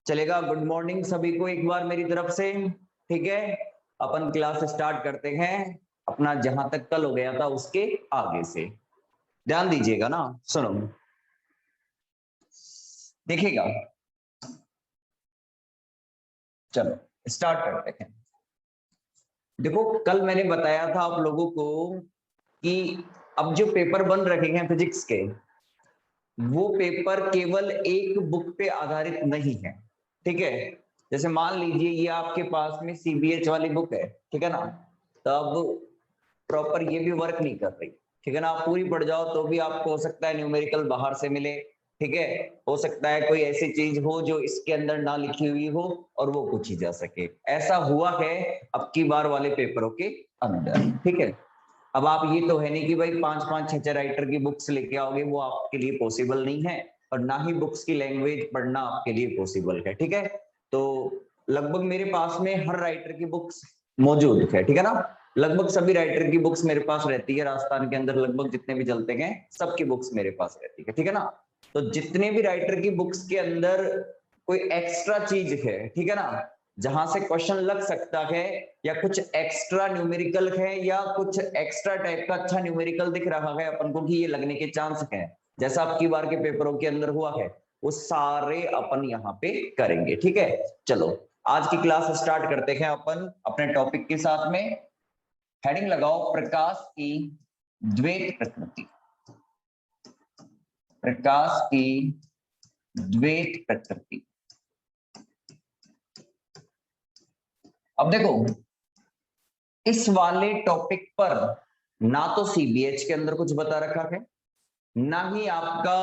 चलेगा। Good morning सभी को एक बार मेरी तरफ से। ठीक है, अपन क्लास स्टार्ट करते हैं अपना, जहां तक कल हो गया था उसके आगे से। ध्यान दीजिएगा ना, सुनो देखिएगा। चलो स्टार्ट करते हैं। देखो, कल मैंने बताया था आप लोगों को कि अब जो पेपर बन रखे हैं फिजिक्स के, वो पेपर केवल एक बुक पे आधारित नहीं है। ठीक है, जैसे मान लीजिए ये आपके पास में सीबीएच वाली बुक है, ठीक है ना, तब प्रॉपर ये भी वर्क नहीं कर रही। ठीक है ना, आप पूरी पढ़ जाओ तो भी आपको हो सकता है न्यूमेरिकल बाहर से मिले। ठीक है, हो सकता है कोई ऐसी चीज हो जो इसके अंदर ना लिखी हुई हो और वो पूछी जा सके। ऐसा हुआ है अब की बार वाले पेपरों के अंदर। ठीक है, अब आप ये तो है नहीं कि भाई 5-5 6 राइटर की बुक्स लेके आओगे, वो आपके लिए पॉसिबल नहीं है, और ना ही बुक्स की लैंग्वेज पढ़ना आपके लिए पॉसिबल है। ठीक है, तो लगभग मेरे पास में हर राइटर की बुक्स मौजूद है। ठीक है ना, लगभग सभी राइटर की बुक्स मेरे पास रहती है। राजस्थान के अंदर लगभग जितने भी चलते हैं सबकी बुक्स मेरे पास रहती है। ठीक है ना, तो जितने भी राइटर की बुक्स के अंदर कोई एक्स्ट्रा चीज है, ठीक है ना, जहां से क्वेश्चन लग सकता है, या कुछ एक्स्ट्रा न्यूमेरिकल है, या कुछ एक्स्ट्रा टाइप का अच्छा न्यूमेरिकल दिख रहा है अपन को कि ये लगने के चांस है, जैसा अब की बार के पेपरों के अंदर हुआ है, वो सारे अपन यहाँ पे करेंगे। ठीक है, चलो आज की क्लास स्टार्ट करते हैं अपन अपने टॉपिक के साथ में। हेडिंग लगाओ, प्रकाश की द्वैत प्रकृति। प्रकाश की द्वैत प्रकृति। अब देखो, इस वाले टॉपिक पर ना तो सीबीएच के अंदर कुछ बता रखा है, ना ही आपका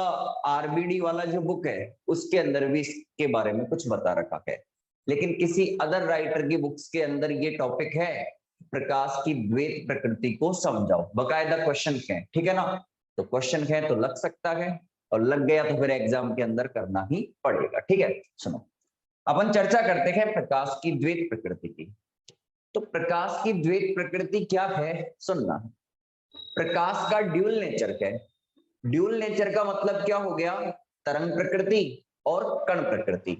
आरबीडी वाला जो बुक है उसके अंदर भी इसके बारे में कुछ बता रखा है। लेकिन किसी अदर राइटर की बुक्स के अंदर ये टॉपिक है, प्रकाश की द्वैत प्रकृति को समझाओ, बकायदा क्वेश्चन है। ठीक है ना, तो क्वेश्चन है तो लग सकता है, और लग गया तो फिर एग्जाम के अंदर करना ही पड़ेगा। ठीक है, सुनो अपन चर्चा करते हैं प्रकाश की द्वैत प्रकृति की। तो प्रकाश की द्वैत प्रकृति क्या है, सुनना। प्रकाश का ड्यूल नेचर है। ड्यूल नेचर का मतलब क्या हो गया, तरंग प्रकृति और कण प्रकृति।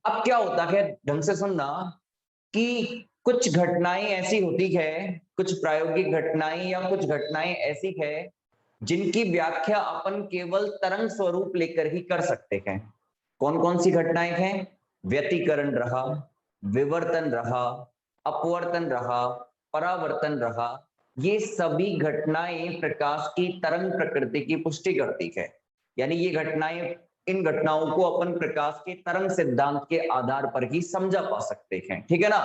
अब क्या होता है, ढंग से सुनना, कि कुछ घटनाएं ऐसी होती है, कुछ प्रायोगिक घटनाएं या कुछ घटनाएं ऐसी है जिनकी व्याख्या अपन केवल तरंग स्वरूप लेकर ही कर सकते हैं। कौन कौन सी घटनाएं हैं, व्यतिकरण रहा, विवर्तन रहा, अपवर्तन रहा, परावर्तन रहा, ये सभी घटनाएं प्रकाश की तरंग प्रकृति की पुष्टि करती है। यानी ये घटनाएं, इन घटनाओं को अपन प्रकाश के तरंग सिद्धांत के आधार पर ही समझा पा सकते हैं। ठीक है ना,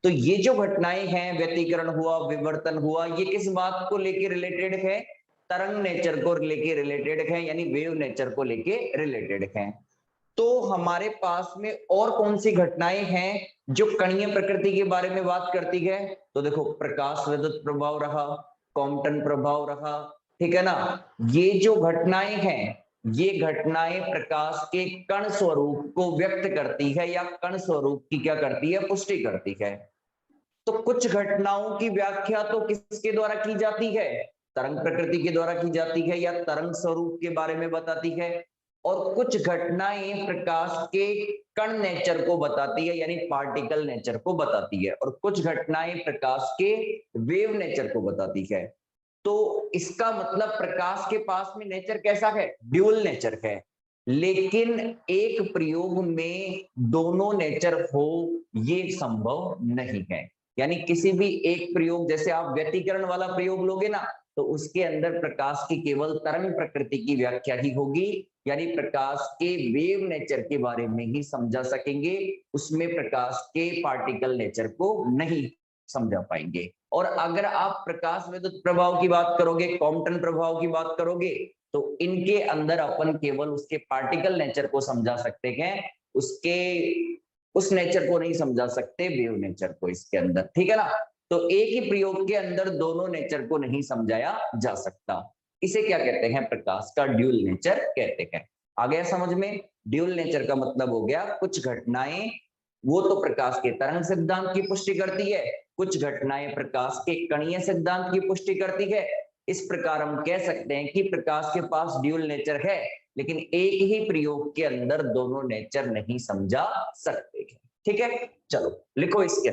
तो ये जो घटनाएं हैं, व्यतिकरण हुआ, विवर्तन हुआ, ये किस बात को लेके रिलेटेड है, तरंग नेचर को लेके रिलेटेड है, यानी वेव नेचर को लेके रिलेटेड है। तो हमारे पास में और कौन सी घटनाएं हैं जो कणीय प्रकृति के बारे में बात करती है, तो देखो प्रकाश विद्युत प्रभाव रहा, कॉम्पटन प्रभाव रहा। ठीक है ना, ये जो घटनाएं हैं, ये घटनाएं प्रकाश के कण स्वरूप को व्यक्त करती है, या कण स्वरूप की क्या करती है, पुष्टि करती है। तो कुछ घटनाओं की व्याख्या तो किसके द्वारा की जाती है, तरंग प्रकृति के द्वारा की जाती है, या तरंग स्वरूप के बारे में बताती है। और कुछ घटनाएं प्रकाश के कण नेचर को बताती है, यानी पार्टिकल नेचर को बताती है, और कुछ घटनाएं प्रकाश के वेव नेचर को बताती है। तो इसका मतलब प्रकाश के पास में नेचर कैसा है, ड्यूल नेचर है। लेकिन एक प्रयोग में दोनों नेचर हो ये संभव नहीं है। यानी किसी भी एक प्रयोग, जैसे आप व्यतिकरण वाला प्रयोग लोगे ना, तो उसके अंदर प्रकाश की केवल तरंग प्रकृति की व्याख्या ही होगी, यानी प्रकाश के वेव नेचर के बारे में ही समझा सकेंगे, उसमें प्रकाश के पार्टिकल नेचर को नहीं समझा पाएंगे। और अगर आप प्रकाश विद्युत प्रभाव की बात करोगे, कॉम्पटन प्रभाव की बात करोगे, तो इनके अंदर अपन केवल उसके पार्टिकल नेचर को समझा सकते हैं, उसके उस नेचर को नहीं समझा सकते, वेव नेचर को इसके अंदर। ठीक है ना, तो एक ही प्रयोग के अंदर दोनों नेचर को नहीं समझाया जा सकता। इसे क्या कहते हैं, प्रकाश का ड्यूल नेचर कहते हैं। आ गया समझ में, ड्यूल नेचर का मतलब हो गया कुछ घटनाएं वो तो प्रकाश के तरंग सिद्धांत की पुष्टि करती है, कुछ घटनाएं प्रकाश के कणीय सिद्धांत की पुष्टि करती है। इस प्रकार हम कह सकते हैं कि प्रकाश के पास ड्यूल नेचर है, लेकिन एक ही प्रयोग के अंदर दोनों नेचर नहीं समझा सकते। ठीक है, चलो लिखो इसके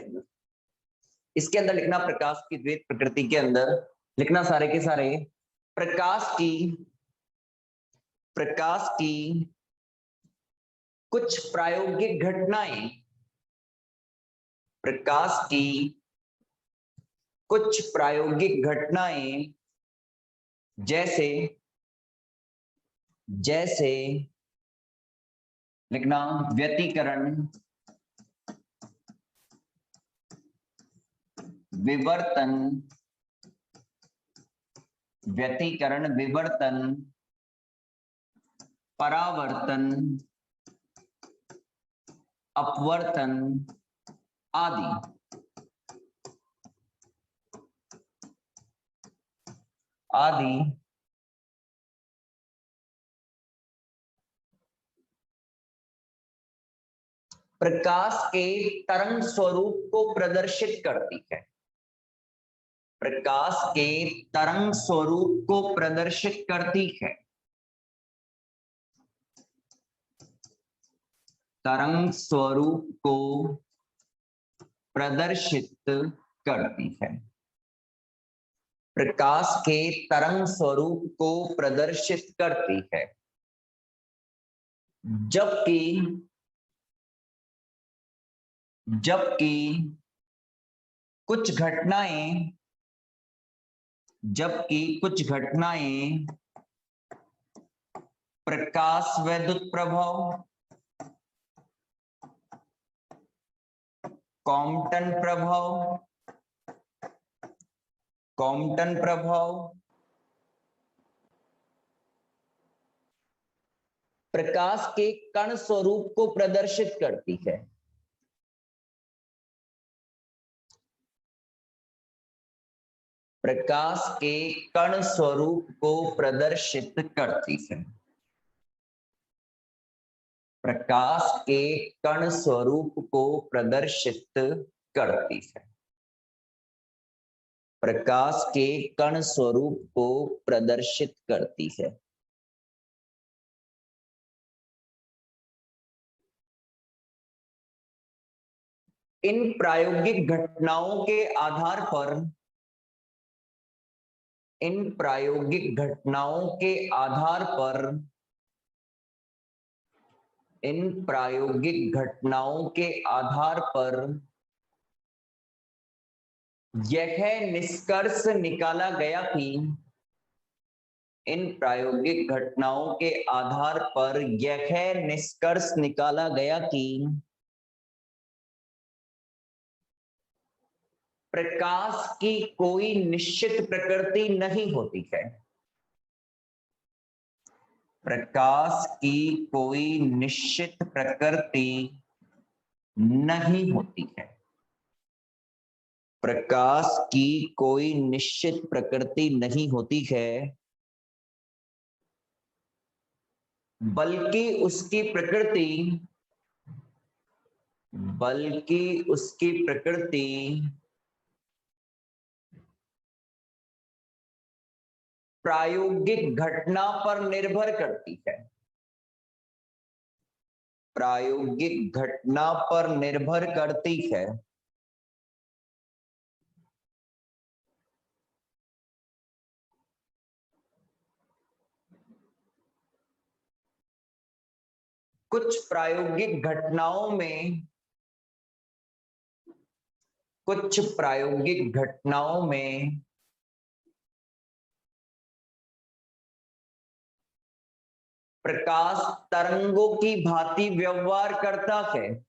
अंदर लिखना प्रकाश की द्वैत प्रकृति के अंदर लिखना सारे के सारे प्रकाश की कुछ प्रायोगिक घटनाएं, प्रकाश की कुछ प्रायोगिक घटनाएं जैसे लिखना व्यतिकरण, विवर्तन, परावर्तन, अपवर्तन आदि प्रकाश के तरंग स्वरूप को प्रदर्शित करती है। प्रकाश के तरंग स्वरूप को प्रदर्शित करती है। तरंग स्वरूप को प्रदर्शित करती है। प्रकाश के तरंग स्वरूप को प्रदर्शित करती है। जबकि कुछ घटनाएं प्रकाश वैद्युत प्रभाव, कॉम्पटन प्रभाव, प्रकाश के कण स्वरूप को प्रदर्शित करती है। प्रकाश के कण स्वरूप को प्रदर्शित करती है। प्रकाश के कण स्वरूप को प्रदर्शित करती है। प्रकाश के कण स्वरूप को प्रदर्शित करती है। इन प्रायोगिक घटनाओं के आधार पर यह निष्कर्ष निकाला गया कि प्रकाश की कोई निश्चित प्रकृति नहीं होती है। प्रकाश की कोई निश्चित प्रकृति नहीं होती है। प्रकाश की कोई निश्चित प्रकृति नहीं होती है, बल्कि उसकी प्रकृति प्रायोगिक घटना पर निर्भर करती है। प्रायोगिक घटना पर निर्भर करती है। कुछ प्रायोगिक घटनाओं में प्रकाश तरंगों की भांति व्यवहार करता है।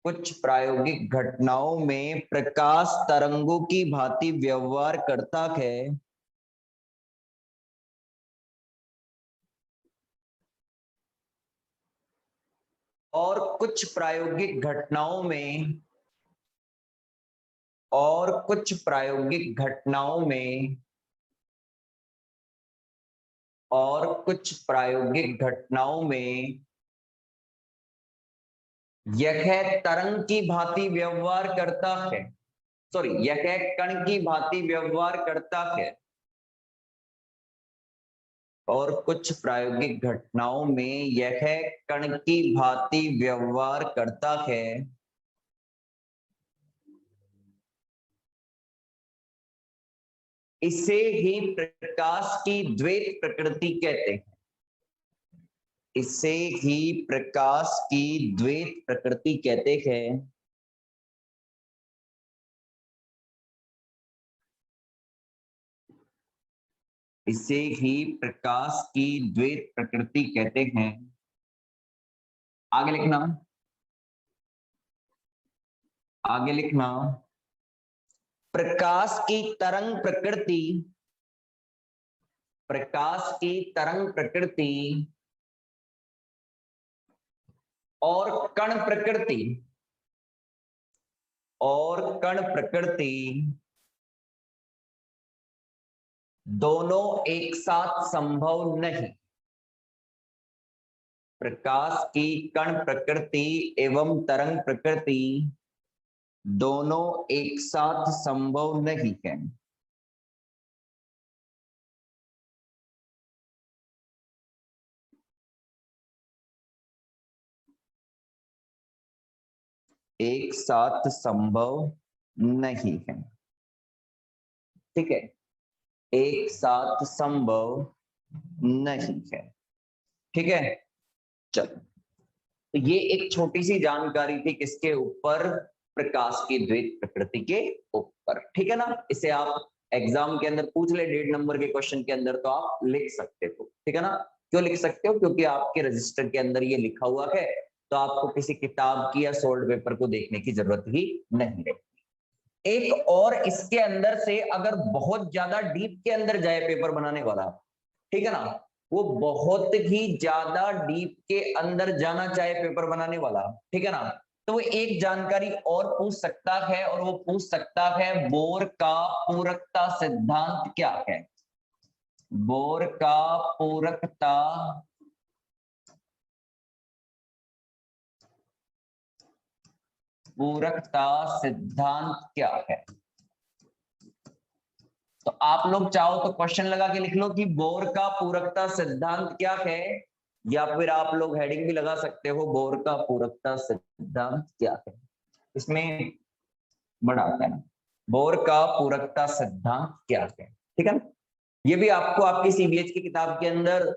कुछ प्रायोगिक घटनाओं में प्रकाश तरंगों की भांति व्यवहार करता है और कुछ प्रायोगिक घटनाओं में यह तरंग की भांति व्यवहार करता है। यह कण की भांति व्यवहार करता है। और कुछ प्रायोगिक घटनाओं में यह कण की भांति व्यवहार करता है। इसे ही प्रकाश की द्वैत प्रकृति कहते हैं। इसे ही प्रकाश की द्वैत प्रकृति कहते हैं। इसे ही प्रकाश की द्वैत प्रकृति कहते हैं। आगे लिखना, आगे लिखना। प्रकाश की तरंग प्रकृति, प्रकाश की तरंग प्रकृति और कण प्रकृति, और कण प्रकृति दोनों एक साथ संभव नहीं। प्रकाश की कण प्रकृति एवं तरंग प्रकृति दोनों एक साथ संभव नहीं है। एक साथ संभव नहीं है, ठीक है, एक साथ संभव नहीं है, ठीक है। चलो, तो ये एक छोटी सी जानकारी थी किसके ऊपर, प्रकाश की द्वैत प्रकृति के ऊपर, ठीक है ना। इसे आप एग्जाम के अंदर पूछ ले 1.5 नंबर के क्वेश्चन के अंदर तो आप लिख सकते हो, ठीक है ना। क्यों लिख सकते हो? क्योंकि आपके रजिस्टर के अंदर ये लिखा हुआ है, तो आपको किसी किताब की या सोल्ड पेपर को देखने की जरूरत ही नहीं है। एक और इसके अंदर से अगर बहुत ज्यादा डीप के अंदर जाए पेपर बनाने वाला, ठीक है ना, वो बहुत ही ज्यादा डीप के अंदर जाना चाहे पेपर बनाने वाला, ठीक है ना, तो वो एक जानकारी और पूछ सकता है, और वो पूछ सकता है बोर का पूरकता सिद्धांत क्या है। बोर का पूरकता सिद्धांत क्या है। तो आप लोग चाहो तो क्वेश्चन लगा के लिख लो कि बोर का पूरकता सिद्धांत क्या है, या फिर आप लोग हेडिंग भी लगा सकते हो बोर का पूरकता सिद्धांत क्या है। इसमें बड़ा आता है ना, बोर का पूरकता सिद्धांत क्या है, ठीक है ना। ये भी आपको आपकी सीबीएच की किताब के अंदर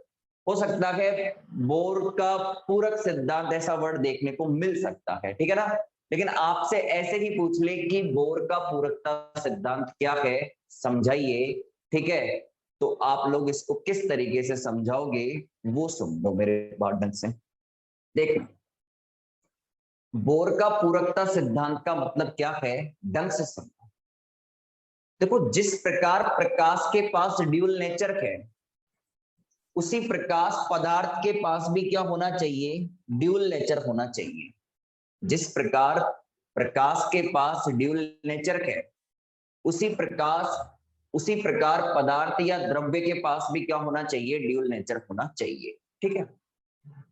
हो सकता है बोर का पूरक सिद्धांत ऐसा वर्ड देखने को मिल सकता है, ठीक है ना। लेकिन आपसे ऐसे ही पूछ ले कि बोर का पूरकता सिद्धांत क्या है, समझाइए, ठीक है, तो आप लोग इसको किस तरीके से समझाओगे वो सुन लो मेरे बात ढंग से। देखना, बोर का पूरकता सिद्धांत का मतलब क्या है, ढंग से समझो। देखो, जिस प्रकार प्रकाश के पास ड्यूल नेचर है, उसी प्रकाश पदार्थ के पास भी क्या होना चाहिए, ड्यूल नेचर होना चाहिए। जिस प्रकार प्रकाश के पास ड्यूल नेचर है, उसी प्रकार पदार्थ या द्रव्य के पास भी क्या होना चाहिए, ड्यूल नेचर होना चाहिए, ठीक है।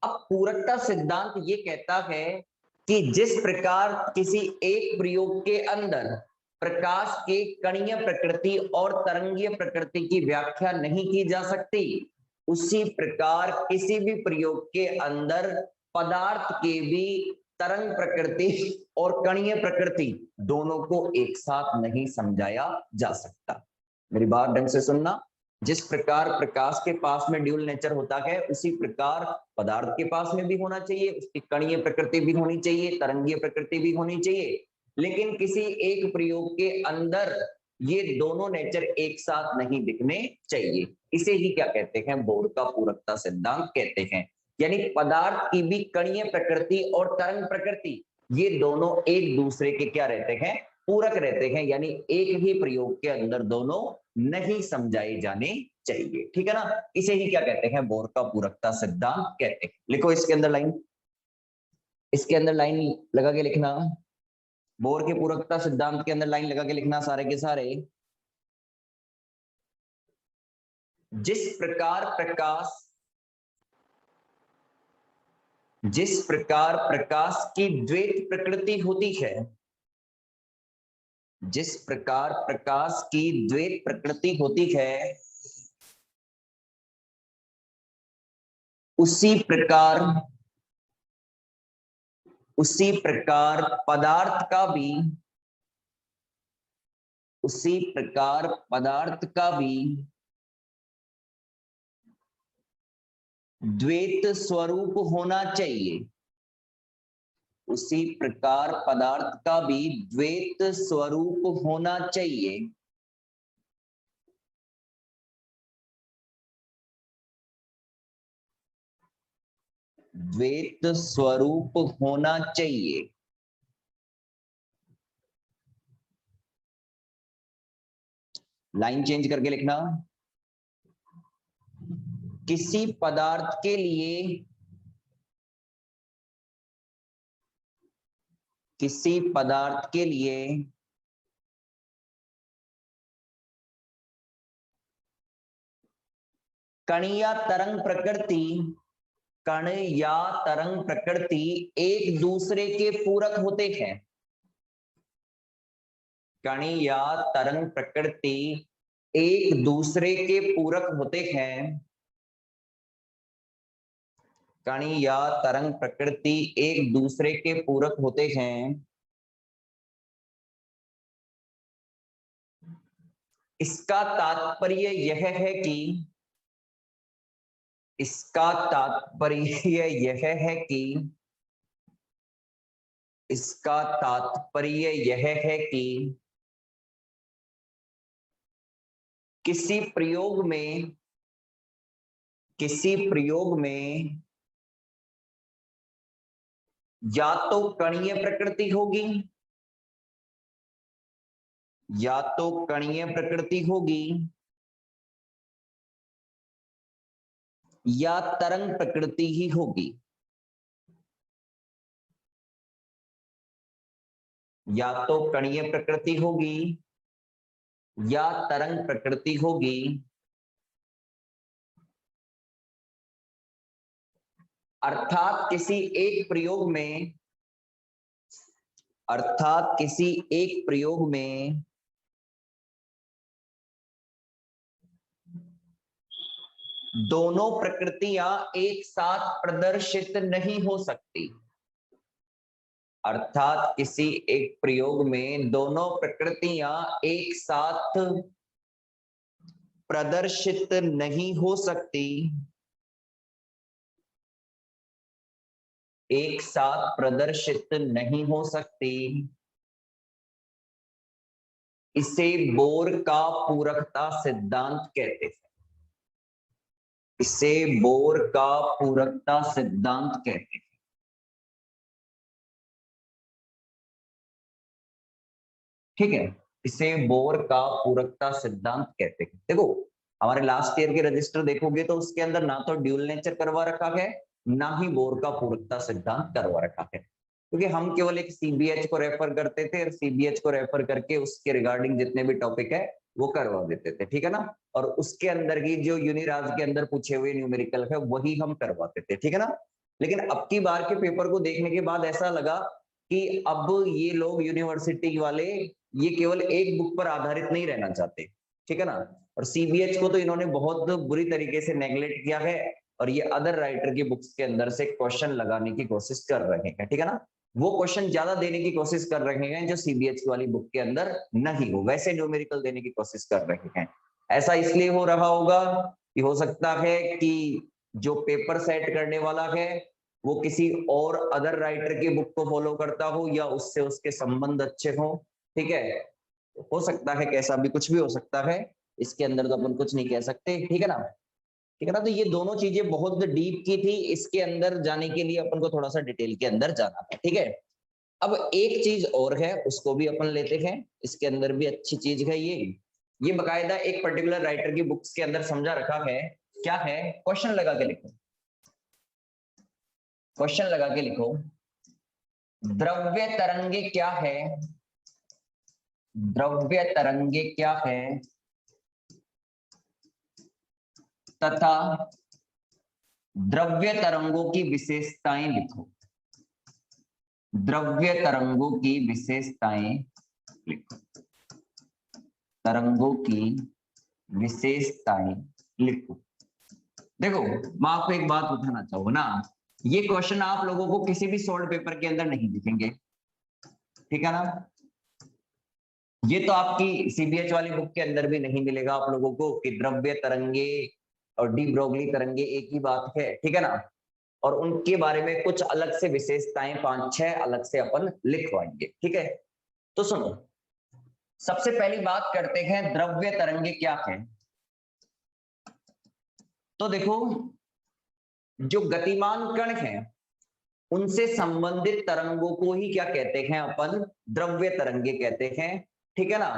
अब पूरकता सिद्धांत ये कहता है कि जिस प्रकार किसी एक प्रयोग के अंदर प्रकाश के कणीय प्रकृति और तरंगीय प्रकृति की व्याख्या नहीं की जा सकती, उसी प्रकार किसी भी प्रयोग के अंदर पदार्थ के भी तरंग प्रकृति और कणीय प्रकृति दोनों को एक साथ नहीं समझाया जा सकता। मेरी बात ढंग से सुनना, जिस प्रकार प्रकाश के पास में ड्यूल नेचर होता है, उसी प्रकार पदार्थ के पास में भी होना चाहिए, उसकी कणीय प्रकृति भी होनी चाहिए, तरंगीय प्रकृति भी होनी चाहिए। लेकिन किसी एक प्रयोग के अंदर ये दोनों नेचर एक साथ नहीं दिखने चाहिए। इसे ही क्या कहते हैं, बोर का पूरकता सिद्धांत कहते हैं। यानी पदार्थ की भी कणीय प्रकृति और तरंग प्रकृति ये दोनों एक दूसरे के क्या रहते हैं, पूरक रहते हैं, यानी एक ही प्रयोग के अंदर दोनों नहीं समझाए जाने चाहिए, ठीक है ना। इसे ही क्या कहते हैं, बोर का पूरकता सिद्धांत कहते हैं। लिखो इसके अंदर लाइन, इसके अंदर लाइन लगा के लिखना, बोर के पूरकता सिद्धांत के अंदर लाइन लगा के लिखना सारे के सारे। जिस प्रकार प्रकाश की द्वैत प्रकृति होती है, जिस प्रकार प्रकाश की द्वैत प्रकृति होती है, उसी प्रकार पदार्थ का भी द्वैत स्वरूप होना चाहिए। उसी प्रकार पदार्थ का भी द्वैत स्वरूप होना चाहिए। द्वैत स्वरूप होना चाहिए। लाइन चेंज करके लिखना। किसी पदार्थ के लिए कण या तरंग प्रकृति एक दूसरे के पूरक होते हैं। कण या तरंग प्रकृति एक दूसरे के पूरक होते हैं। कण या तरंग प्रकृति एक दूसरे के पूरक होते हैं। इसका तात्पर्य यह है कि किसी प्रयोग में या तो कणीय प्रकृति होगी या तरंग प्रकृति ही होगी। या तो कणीय प्रकृति होगी या तरंग प्रकृति होगी। अर्थात किसी एक प्रयोग में दोनों प्रकृतियां एक साथ प्रदर्शित नहीं हो सकती। अर्थात किसी एक प्रयोग में दोनों प्रकृतियां एक साथ प्रदर्शित नहीं हो सकती। इसे बोर का पूरकता सिद्धांत कहते हैं। ठीक है, इसे बोर का पूरकता सिद्धांत कहते हैं। देखो हमारे लास्ट ईयर के रजिस्टर देखोगे तो उसके अंदर ना तो ड्यूल नेचर करवा रखा है ना ही बोर का पूरकता सिद्धांत करवा रखा है, क्योंकि हम केवल एक सीबीएच को रेफर करते थे और सीबीएच को रेफर करके उसके रिगार्डिंग जितने भी टॉपिक है वो करवा देते थे। ठीक है ना, और उसके अंदर की जो यूनिराज के अंदर पूछे हुए न्यूमेरिकल है वही हम करवाते थे। ठीक है ना, लेकिन अब की बार के पेपर को देखने के बाद ऐसा लगा कि अब ये लोग यूनिवर्सिटी वाले ये केवल एक बुक पर आधारित नहीं रहना चाहते। ठीक है ना, और सीबीएच को तो इन्होंने बहुत बुरी तरीके से नेग्लेक्ट किया है और ये अदर राइटर की बुक्स के अंदर से क्वेश्चन लगाने की कोशिश कर रहे हैं। ठीक है ना, वो क्वेश्चन ज्यादा देने की कोशिश कर रहे हैं जो सीबीएच वाली बुक के अंदर नहीं हो, वैसे न्यूमेरिकल देने की कोशिश कर रहे हैं। ऐसा इसलिए हो रहा होगा कि हो सकता है कि जो पेपर सेट करने वाला है वो किसी और अदर राइटर की बुक को फॉलो करता हो या उससे उसके संबंध अच्छे हो। ठीक है, हो सकता है कैसा भी कुछ भी हो सकता है, इसके अंदर तो अपन कुछ नहीं कह सकते। ठीक है ना, ठीक है ना, तो ये दोनों चीजें बहुत डीप की थी, इसके अंदर जाने के लिए अपन को थोड़ा सा डिटेल के अंदर जाना था। ठीक है, अब एक चीज और है उसको भी अपन लेते हैं, इसके अंदर भी अच्छी चीज है ये बकायदा एक पर्टिकुलर राइटर की बुक्स के अंदर समझा रखा है। क्या है, क्वेश्चन लगा के लिखो, द्रव्य तरंगे क्या है तथा द्रव्य तरंगों की विशेषताएं लिखो। तरंगों की विशेषताएं लिखो। देखो मैं आपको एक बात बताना चाहूंगा ना, ये क्वेश्चन आप लोगों को किसी भी सॉल्व पेपर के अंदर नहीं दिखेंगे, ठीक है ना। ये तो आपकी सीबीएच वाली बुक के अंदर भी नहीं मिलेगा आप लोगों को कि द्रव्य तरंगे और डी ब्रोगली तरंगे एक ही बात है, ठीक है ना। और उनके बारे में कुछ अलग से विशेषताएं 5-6 अलग से अपन लिखवाएंगे, ठीक है। तो सुनो, सबसे पहली बात करते हैं द्रव्य तरंगे क्या है। तो देखो, जो गतिमान कण हैं उनसे संबंधित तरंगों को ही क्या कहते हैं अपन, द्रव्य तरंगे कहते हैं, ठीक है ना।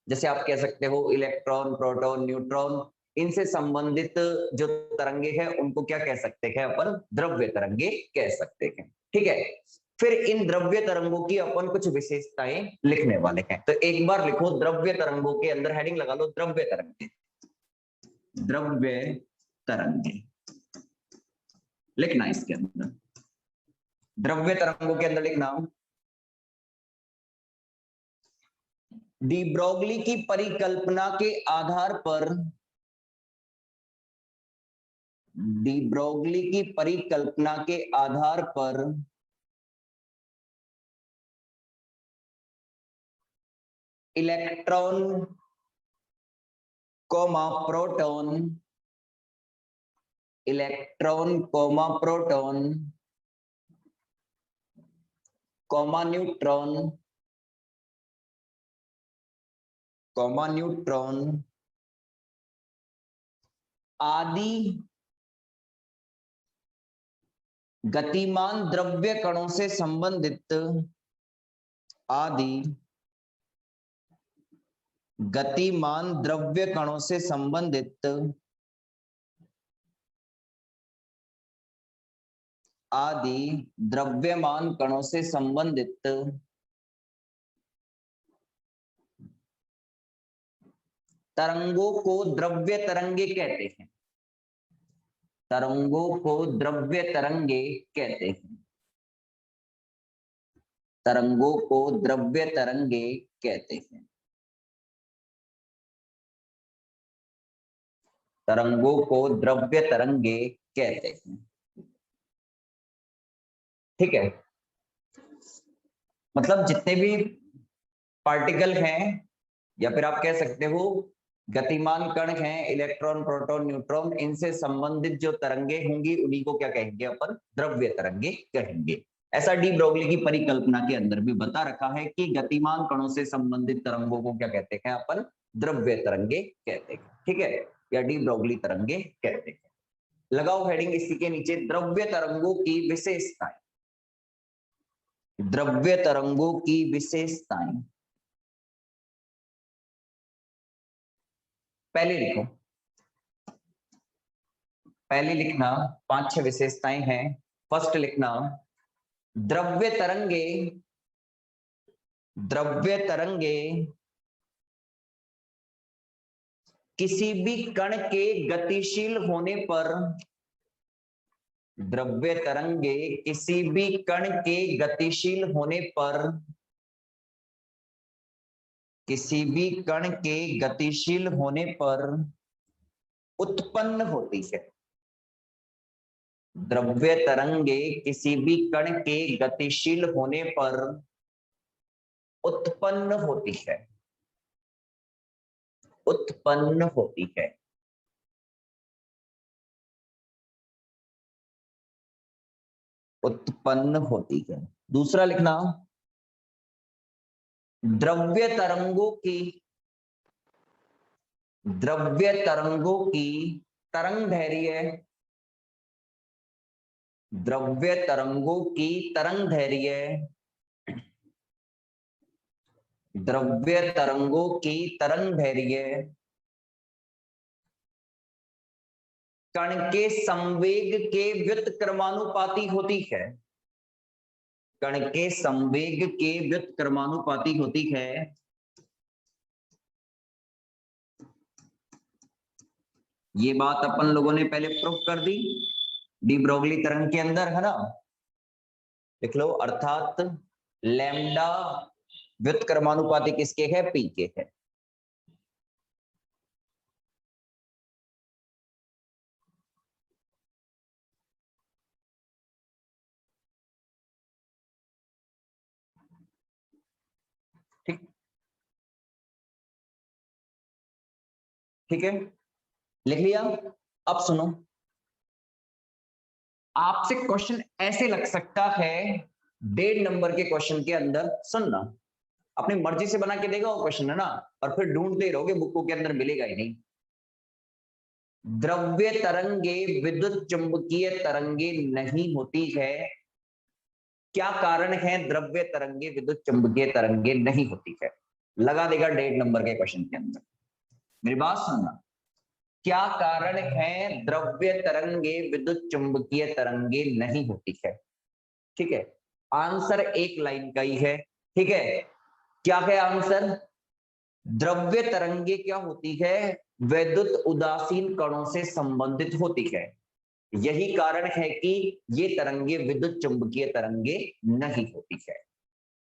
जैसे आप कह सकते हो इलेक्ट्रॉन, प्रोटॉन, न्यूट्रॉन, इनसे संबंधित जो तरंगे हैं उनको क्या कह सकते हैं अपन, द्रव्य तरंगे कह सकते हैं, ठीक है। फिर इन द्रव्य तरंगों की अपन कुछ विशेषताएं लिखने वाले हैं। तो एक बार लिखो, द्रव्य तरंगों के अंदर हेडिंग लगा लो द्रव्य तरंगे, द्रव्य तरंगे लिखना इसके अंदर, द्रव्य तरंगों के अंदर लिखना डी ब्रोगली की परिकल्पना के आधार पर, डी ब्रोगली की परिकल्पना के आधार पर electron comma proton, electron comma proton comma neutron, comma neutron आदि गतिमान द्रव्य कणों से संबंधित, आदि गतिमान द्रव्य कणों से संबंधित, आदि द्रव्यमान कणों से संबंधित तरंगों को द्रव्य तरंगे कहते हैं, तरंगों को द्रव्य तरंगे कहते हैं, तरंगों को द्रव्य तरंगे कहते हैं, तरंगों को द्रव्य तरंगे कहते हैं, ठीक है। मतलब जितने भी पार्टिकल हैं या फिर आप कह सकते हो गतिमान कण हैं, इलेक्ट्रॉन, प्रोटॉन, न्यूट्रॉन, इनसे संबंधित जो तरंगे होंगी उन्हीं को क्या कहेंगे अपन, द्रव्य तरंगे कहेंगे। ऐसा डी ब्रोगली की परिकल्पना के अंदर भी बता रखा है कि गतिमान कणों से संबंधित तरंगों को क्या कहते हैं अपन, द्रव्य तरंगे कहते हैं, ठीक है, या डी ब्रोगली तरंगे कहते हैं। लगाओ हेडिंग इसी के नीचे, द्रव्य तरंगों की विशेषताएं, द्रव्य तरंगों की विशेषताएं। पहले लिखो, पहले लिखना 5-6 विशेषताएं हैं। फर्स्ट लिखना द्रव्य तरंगे, द्रव्य तरंगे किसी भी कण के गतिशील होने पर, द्रव्य तरंगे किसी भी कण के गतिशील होने पर, किसी भी कण के गतिशील होने पर उत्पन्न होती है, द्रव्य तरंगे किसी भी कण के गतिशील होने पर उत्पन्न होती है, उत्पन्न होती है। उत्पन्न होती है। दूसरा लिखना द्रव्य तरंगों की, द्रव्य तरंगों की तरंग धैर्य, द्रव्य तरंगों की तरंग धैर्य, द्रव्य तरंगों की तरंग धैर्य कण के संवेग के व्युत्क्रमानुपाती होती है, कण के संवेग के व्युत्क्रमानुपाती होती है। ये बात अपन लोगों ने पहले प्रूफ कर दी डी ब्रोगली तरंग के अंदर, है ना। लिख लो, अर्थात लैम्डा व्युत्क्रमानुपाती किसके है, पी के है। ठीक है, लिख लिया। अब सुनो, आपसे क्वेश्चन ऐसे लग सकता है 1.5 नंबर के क्वेश्चन के अंदर, सुनना, अपनी मर्जी से बना के देगा वो क्वेश्चन है ना, और फिर ढूंढते रहोगे, बुकों के अंदर मिलेगा ही नहीं। द्रव्य तरंगे विद्युत चुंबकीय तरंगे नहीं होती है, क्या कारण है द्रव्य तरंगे विद्युत चुंबकीय तरंगे नहीं होती है? लगा देगा 1.5 नंबर के क्वेश्चन के अंदर। मेरी बात सुनना, क्या कारण है द्रव्य तरंगे विद्युत चुंबकीय तरंगे नहीं होती है? ठीक है, आंसर एक लाइन का ही है। ठीक है, क्या है आंसर? द्रव्य तरंगे क्या होती है? विद्युत उदासीन कणों से संबंधित होती है। यही कारण है कि ये तरंगे विद्युत चुंबकीय तरंगे नहीं होती है।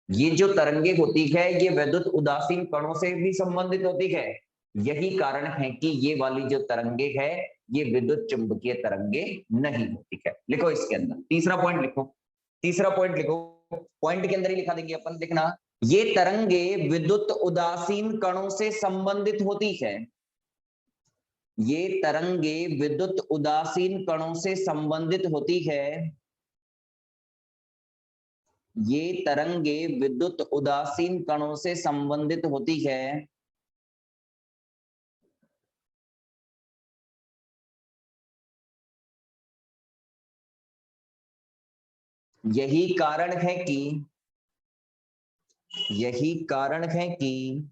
ये जो तरंगे होती है ये विद्युत उदासीन कणों से भी संबंधित होती है। यही कारण है कि ये वाली जो तरंगे है ये विद्युत चुंबकीय तरंगे नहीं होती है। लिखो इसके अंदर तीसरा पॉइंट लिखो, तीसरा पॉइंट लिखो, पॉइंट के अंदर ही लिखा देंगे अपन, लिखना, ये तरंगे विद्युत उदासीन कणों से संबंधित होती है। ये तरंगे विद्युत उदासीन कणों से संबंधित होती है। ये तरंगे विद्युत उदासीन कणों से संबंधित होती है। यही कारण है कि, यही कारण है कि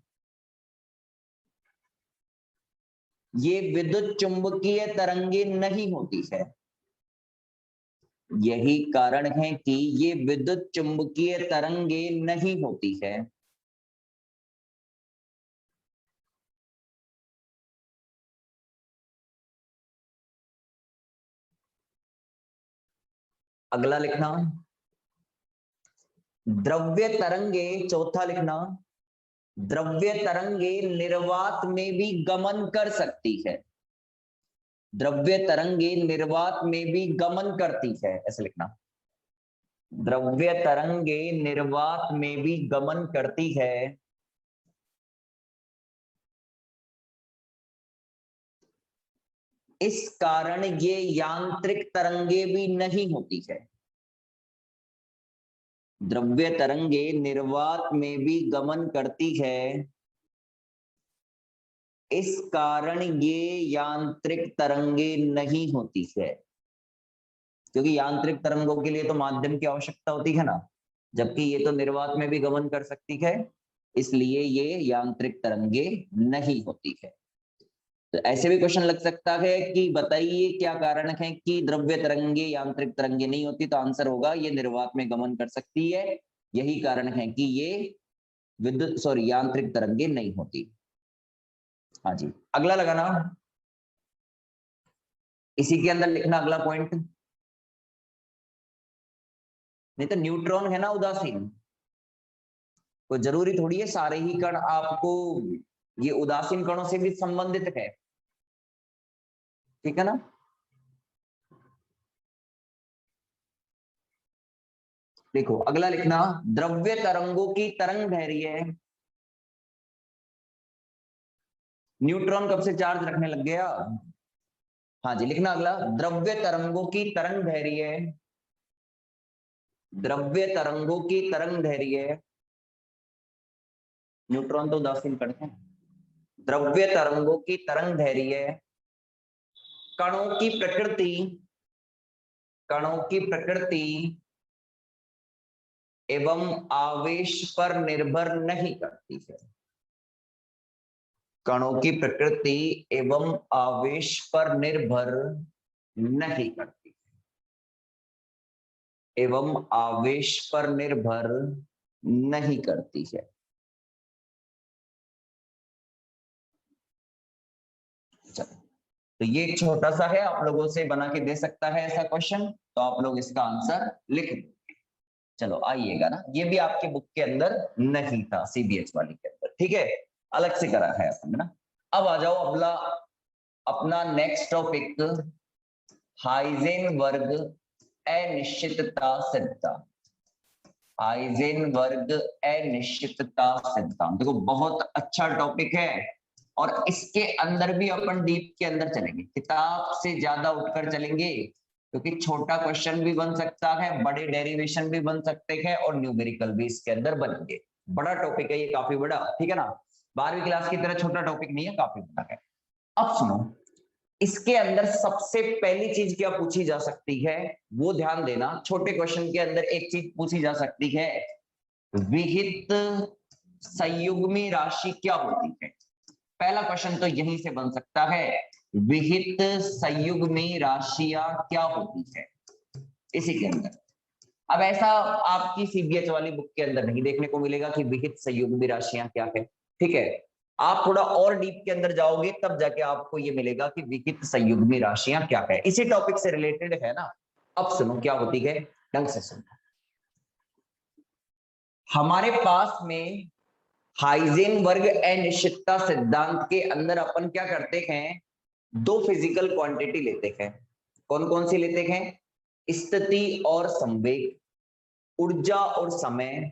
ये विद्युत चुंबकीय तरंगे नहीं होती है। यही कारण है कि ये विद्युत चुंबकीय तरंगे नहीं होती है। अगला लिखना, द्रव्य तरंगे, चौथा लिखना, द्रव्य तरंगे निर्वात में भी गमन कर सकती है। द्रव्य तरंगे निर्वात में भी गमन करती है, ऐसे लिखना, द्रव्य तरंगे निर्वात में भी गमन करती है। इस कारण ये यांत्रिक तरंगे भी नहीं होती है। द्रव्य तरंगे निर्वात में भी गमन करती है, इस कारण ये यांत्रिक तरंगे नहीं होती है। क्योंकि यांत्रिक तरंगों के लिए तो माध्यम की आवश्यकता होती है ना, जबकि ये तो निर्वात में भी गमन कर सकती है, इसलिए ये यांत्रिक तरंगे नहीं होती है। तो ऐसे भी क्वेश्चन लग सकता है कि बताइए क्या कारण है कि द्रव्य तरंगे यांत्रिक तरंगे नहीं होती, तो आंसर होगा ये निर्वात में गमन कर सकती है, यही कारण है कि ये विद्युत यांत्रिक तरंगे नहीं होती। हाँ जी, अगला लगाना, इसी के अंदर लिखना अगला पॉइंट। नहीं तो न्यूट्रॉन है ना उदासीन, कोई जरूरी थोड़ी है सारे ही कण आपको, ये उदासीन कणों से भी संबंधित है, ठीक है ना। देखो अगला लिखना, द्रव्य तरंगों की तरंग दैर्घ्य, न्यूट्रॉन कब से चार्ज रखने लग गया। हाँ जी, लिखना अगला, द्रव्य तरंगों की तरंग दैर्घ्य, द्रव्य तरंगों की तरंग दैर्घ्य, न्यूट्रॉन तो उदासीन कण है, द्रव्य तरंगों की तरंग दैर्घ्य कणों की प्रकृति, कणों की प्रकृति एवं आवेश पर निर्भर नहीं करती है। कणों की प्रकृति एवं आवेश पर निर्भर नहीं करती, एवं आवेश पर निर्भर नहीं करती है। तो ये एक छोटा सा है, आप लोगों से बना के दे सकता है ऐसा क्वेश्चन, तो आप लोग इसका आंसर लिख दो। चलो आइएगा ना, ये भी आपके बुक के अंदर नहीं था, सीबीएच वाली के अंदर, ठीक है, अलग से करा है अपन ना। अब आ जाओ अगला, अपना नेक्स्ट टॉपिक, हाइजेनबर्ग अनिश्चितता सिद्धांत। हाइजेनबर्ग अनिश्चितता सिद्धांत, देखो बहुत अच्छा टॉपिक है, और इसके अंदर भी अपन डीप के अंदर चलेंगे, किताब से ज्यादा उठकर चलेंगे, क्योंकि छोटा क्वेश्चन भी बन सकता है, बड़े डेरिवेशन भी बन सकते हैं और न्यूमेरिकल भी इसके अंदर बनेंगे। बड़ा टॉपिक है ये, काफी बड़ा, ठीक है ना। 12वीं क्लास की तरह छोटा टॉपिक नहीं है, काफी बड़ा है। अब सुनो, इसके अंदर सबसे पहली चीज क्या पूछी जा सकती है वो ध्यान देना। छोटे क्वेश्चन के अंदर एक चीज पूछी जा सकती है, विहित संयुग्मी राशि क्या होती है। पहला क्वेश्चन तो यहीं से बन सकता है, विहित संयुग्मी राशियां क्या होती है, इसी के अंदर। अब ऐसा आपकी सीबीएच वाली बुक के अंदर नहीं देखने को मिलेगा कि विहित संयुग्मी राशियां क्या है, ठीक है। आप थोड़ा और डीप के अंदर जाओगे तब जाके आपको ये मिलेगा कि विहित संयुग्मी राशियां क्या है, इसी टॉपिक से रिलेटेड है ना। अब सुनो क्या होती है, ढंग से सुनो। हमारे पास में हाइजेनबर्ग अनिश्चितता सिद्धांत के अंदर अपन क्या करते हैं, दो फिजिकल क्वांटिटी लेते हैं। कौन कौन सी लेते हैं, स्थिति और संवेग, ऊर्जा और समय,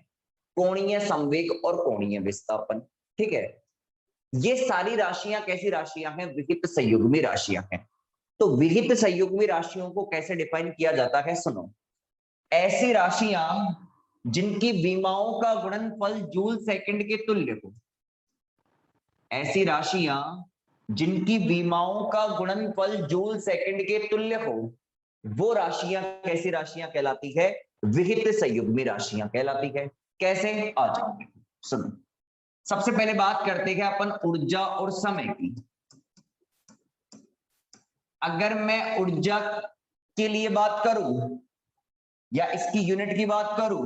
कोणीय संवेग और कोणीय विस्थापन, ठीक है। ये सारी राशियां कैसी राशियां हैं, विहित संयुग्मी राशियां हैं। तो विहित संयुग्मी राशियों को कैसे डिफाइन किया जाता है, सुनो। ऐसी राशियां जिनकी विमाओं का गुणनफल जूल सेकंड के तुल्य हो, ऐसी राशियां जिनकी विमाओं का गुणनफल जूल सेकंड के तुल्य हो, वो राशियां कैसी राशियां कहलाती है, विहित संयुग्मी राशियां कहलाती है। कैसे, आ जाओ सुनो। सबसे पहले बात करते हैं अपन ऊर्जा और समय की। अगर मैं ऊर्जा के लिए बात करूं या इसकी यूनिट की बात करूं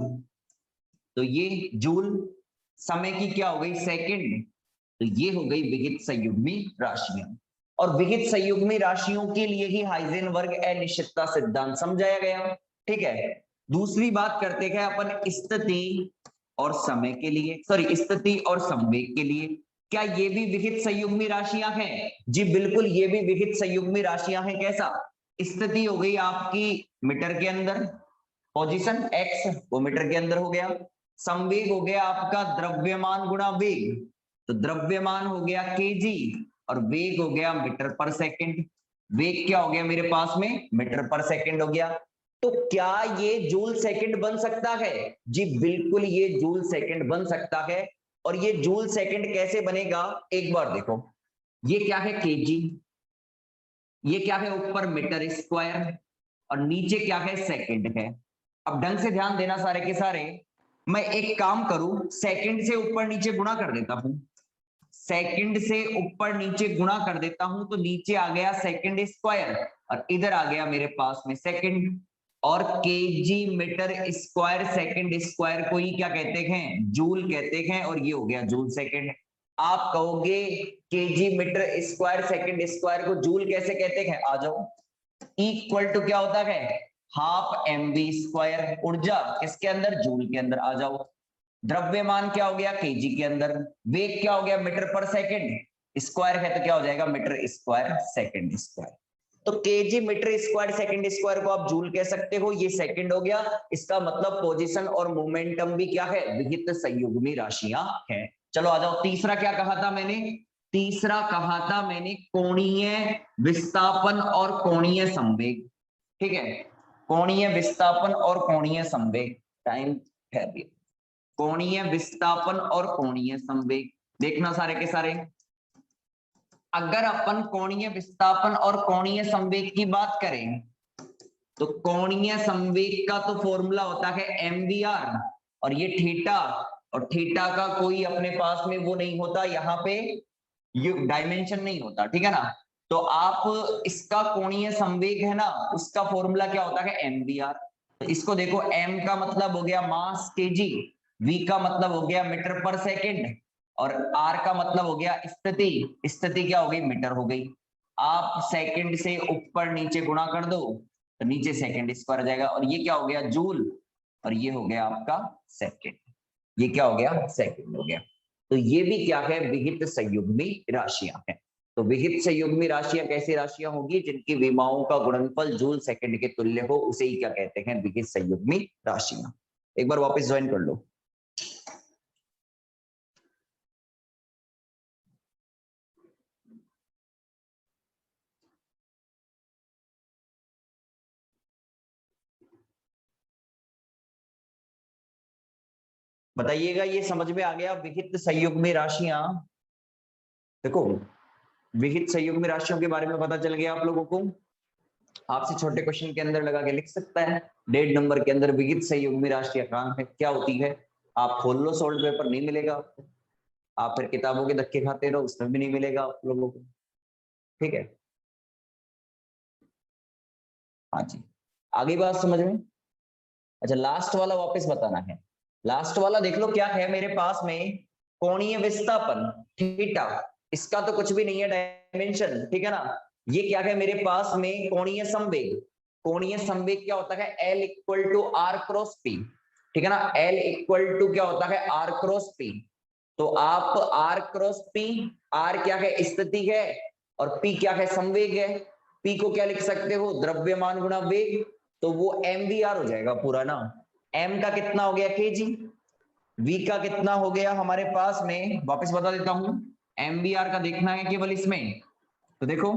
तो ये जूल, समय की क्या हो गई, सेकंड, तो ये हो गई विहित संयुग्मी राशियां। और विहित संयुग्मी राशियों के लिए ही हाइजेनबर्ग अनिश्चितता सिद्धांत समझाया गया, ठीक है। दूसरी बात करते हैं अपन स्थिति और समय के लिए, सॉरी स्थिति और संवेग के लिए। क्या ये भी विहित संयुग्मी राशियां हैं, जी बिल्कुल ये भी विहित संयुग्मी राशियां हैं। कैसा, स्थिति हो गई आपकी मीटर के अंदर, पोजीशन एक्स वो मीटर के अंदर हो गया। संवेग हो गया आपका द्रव्यमान गुणा वेग, तो द्रव्यमान हो गया केजी और वेग हो गया मीटर पर सेकंड। वेग क्या हो गया मेरे पास में, मीटर पर सेकंड हो गया। तो क्या ये जूल सेकंड बन सकता है, जी बिल्कुल ये जूल सेकंड बन सकता है। और ये जूल सेकंड कैसे बनेगा, एक बार देखो, ये क्या है केजी, ये क्या है ऊपर मीटर स्क्वायर और नीचे क्या है, सेकंड है। अब ढंग से ध्यान देना सारे के सारे, मैं एक काम करूं, सेकंड से ऊपर नीचे गुणा कर देता हूं, सेकंड से ऊपर नीचे गुणा कर देता हूं तो नीचे आ गया सेकंड स्क्वायर और इधर आ गया मेरे पास में सेकंड। और KG metre square second square को ही क्या कहते हैं, जूल कहते हैं, और ये हो गया जूल सेकंड। आप कहोगे KG metre square second square को जूल कैसे कहते हैं, आ जाओ। इक्वल टू क्या होता है, हाफ एम वी स्क्वायर। ऊर्जा किसके अंदर, जूल के अंदर, आ जाओ। द्रव्यमान क्या हो गया, केजी के अंदर। वेग क्या हो गया, मीटर पर सेकंड, स्क्वायर है तो क्या हो जाएगा, मीटर स्क्वायर सेकंड स्क्वायर। तो KG metre square second square को आप जूल कह सकते हो, ये सेकंड हो गया। इसका मतलब पोजीशन और मोमेंटम भी क्या है, विहित संयुग्मी राशियां हैं। चलो आ जाओ, तीसरा क्या कहा था मैंने, तीसरा कहा था मैंने कोणीय विस्थापन और कोणीय संवेग, ठीक है। कोणीय विस्थापन और कोणीय संवेग, टाइम है अभी। कोणीय विस्थापन और कोणीय संवेग, देखना सारे के सारे। अगर अपन कोणीय विस्थापन और कोणीय संवेग की बात करें तो कोणीय संवेग का तो फॉर्मूला होता है mvr, और ये थीटा, और थीटा का कोई अपने पास में वो नहीं होता, यहाँ पे ये डायमेंशन नहीं होता, ठीक है ना। तो आप इसका कोणीय संवेग है ना, उसका फॉर्मूला क्या होता है, mvr। तो इसको देखो, m का मतलब हो गया मास केजी, v का मतलब हो गया मीटर पर सेकंड, और r का मतलब हो गया स्थिति, स्थिति क्या हो गई, मीटर हो गई। आप सेकंड से ऊपर नीचे गुणा कर दो तो नीचे सेकंड स्क्वायर आ जाएगा, और ये क्या हो गया, जूल, और ये हो गया आपका सेकंड, ये क्या हो गया, सेकंड हो गया। तो ये भी क्या है, विहित संयुग्मी राशियां हैं। तो विहित संयुग्मी राशियां कैसी राशियां होगी, जिनकी विमाओं का गुणनफल जूल सेकंड के तुल्य हो, उसे ही क्या कहते हैं, विहित संयुग्मी राशियां। एक बार वापस ज्वाइन कर लो। बताइएगा ये समझ में आ गया? विहित संयुग्मी राशियां, देखो विहित संयुग्मी राशियों के बारे में पता चल गया आप लोगों को। आपसे छोटे क्वेश्चन के अंदर लगा के लिख सकता है 1.5 नंबर के अंदर, विहित संयुग्मी राशियां कहाँ है, क्या होती है। आप खोल लो सोल्ड पेपर, नहीं मिलेगा आपको। आप फिर किताबों के धक्के खाते रहो, उसमें भी नहीं मिलेगा आप लोगों को। ठीक है, हाँ जी, आगे बात समझ में। अच्छा लास्ट वाला वापस बताना है। लास्ट वाला देख लो क्या है मेरे पास में, कोणीय विस्थापन थीटा, इसका तो कुछ भी नहीं है डायमेंशन, ठीक है ना। ये क्या है मेरे पास में, कोणीय संवेग। कोणीय संवेग क्या होता है, L equal to R cross P, ठीक है ना। L इक्वल टू क्या होता है, आर क्रॉस पी। तो आप आर क्रॉस पी, आर क्या है, स्थिति है, और पी क्या है, संवेग है। पी को क्या लिख सकते हो, द्रव्यमान गुणा वेग, तो वो mvr हो जाएगा पूरा ना। m का कितना हो गया, kg। v का कितना हो गया हमारे पास में, वापस बता देता हूं, mvr का देखना है केवल इसमें। तो देखो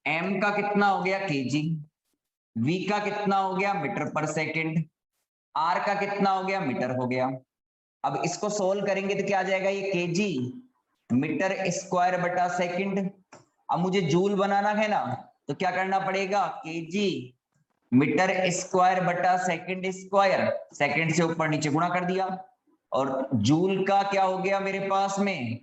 m का कितना हो गया, kg, v का कितना हो गया, मीटर पर सेकंड, r का कितना हो गया, मीटर हो गया। अब इसको सोल्व करेंगे तो क्या आ जाएगा, ये kg मीटर स्क्वायर बटा सेकंड। अब मुझे जूल बनाना है ना, तो क्या करना पड़ेगा, kg मीटर स्क्वायर बटा सेकंड स्क्वायर, सेकंड से ऊपर नीचे गुणा कर दिया। और जूल का क्या हो गया मेरे पास में,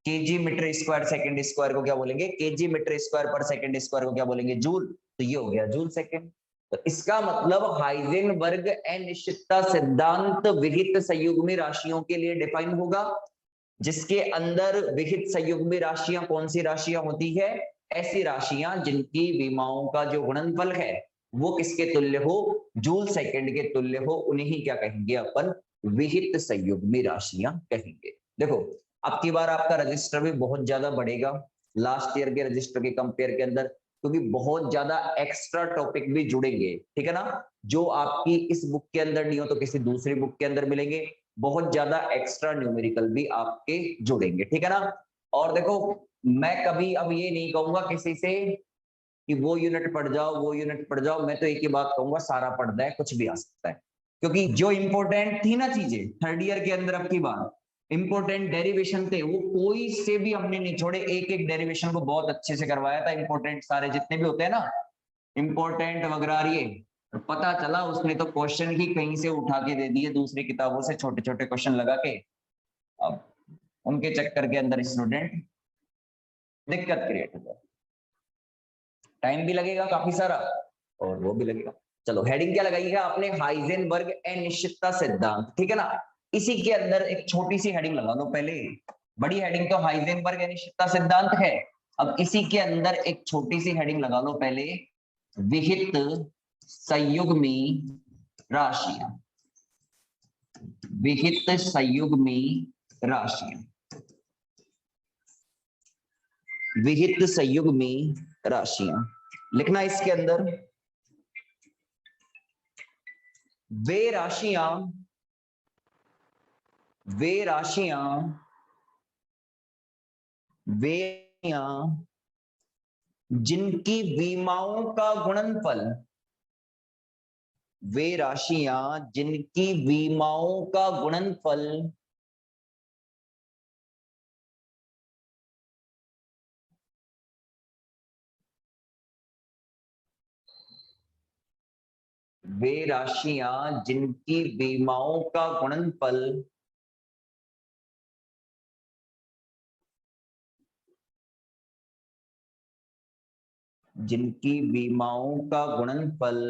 KG metre square second square को क्या बोलेंगे, केजी मीटर स्क्वायर पर सेकंड स्क्वायर को क्या बोलेंगे, जूल। तो ये हो गया जूल सेकंड। तो इसका मतलब हाइजेनबर्ग अनिश्चितता सिद्धांत विहित संयुग्मी राशियों के लिए डिफाइन होगा, जिसके अंदर विहित संयुग्मी राशियां कौन सी राशियां होती है, ऐसी राशियां जिनकी विमाओं का जो गुणनफल है वो किसके तुल्य हो, जूल सेकंड के तुल्य हो, उन्हें ही क्या कहेंगे अपन, विहित संयुग्मी राशियां कहेंगे। देखो अब की बार आपका रजिस्टर भी बहुत ज्यादा बढ़ेगा लास्ट ईयर के रजिस्टर के कंपेयर के अंदर, क्योंकि बहुत ज्यादा एक्स्ट्रा टॉपिक भी जुड़ेंगे, ठीक है ना। जो आपकी इस बुक के अंदर नहीं हो तो किसी दूसरी बुक के अंदर मिलेंगे। बहुत ज्यादा एक्स्ट्रा न्यूमेरिकल भी आपके जुड़ेंगे, ठीक है ना। और देखो मैं कभी अब ये नहीं कहूंगा किसी से कि वो यूनिट पढ़ जाओ, वो यूनिट पढ़ जाओ। मैं तो एक ही बात कहूंगा, सारा पढ़ना है, कुछ भी आ सकता है। क्योंकि जो इंपॉर्टेंट थी ना चीजें थर्ड ईयर के अंदर, अब की बार इंपॉर्टेंट डेरिवेशन थे, वो कोई से भी हमने नहीं छोड़े, एक एक डेरिवेशन को बहुत अच्छे से करवाया था। इंपॉर्टेंट सारे जितने भी होते हैं ना, इंपॉर्टेंट वगैरह, ये पता चला उसने तो क्वेश्चन ही कहीं से उठा के दे दिए दूसरी किताबों से, छोटे छोटे क्वेश्चन लगा के। अब उनके चक्कर के अंदर स्टूडेंट दिक्कत क्रिएट हो जाए, टाइम भी लगेगा काफी सारा और वो भी लगेगा। चलो हेडिंग क्या लगाई है आपने, हाइजेनबर्ग अनिश्चितता सिद्धांत, ठीक है ना। इसी के अंदर एक छोटी सी हेडिंग लगा लो पहले, बड़ी हेडिंग तो हाइजेनबर्ग अनिश्चितता सिद्धांत है। अब इसी के अंदर एक छोटी सी हेडिंग लगा लो पहले, विहित संयुग्मी राशियां, विहित संयुग्मी राशियां, विहित संयुग्मी राशियां लिखना इसके अंदर। वे राशियां, वे राशियां, वे राशियां जिनकी विमाओं का गुणनफल, वे राशियां जिनकी विमाओं का गुणनफल वे राशियां जिनकी विमाओं का गुणनफल जिनकी विमाओं का गुणनफल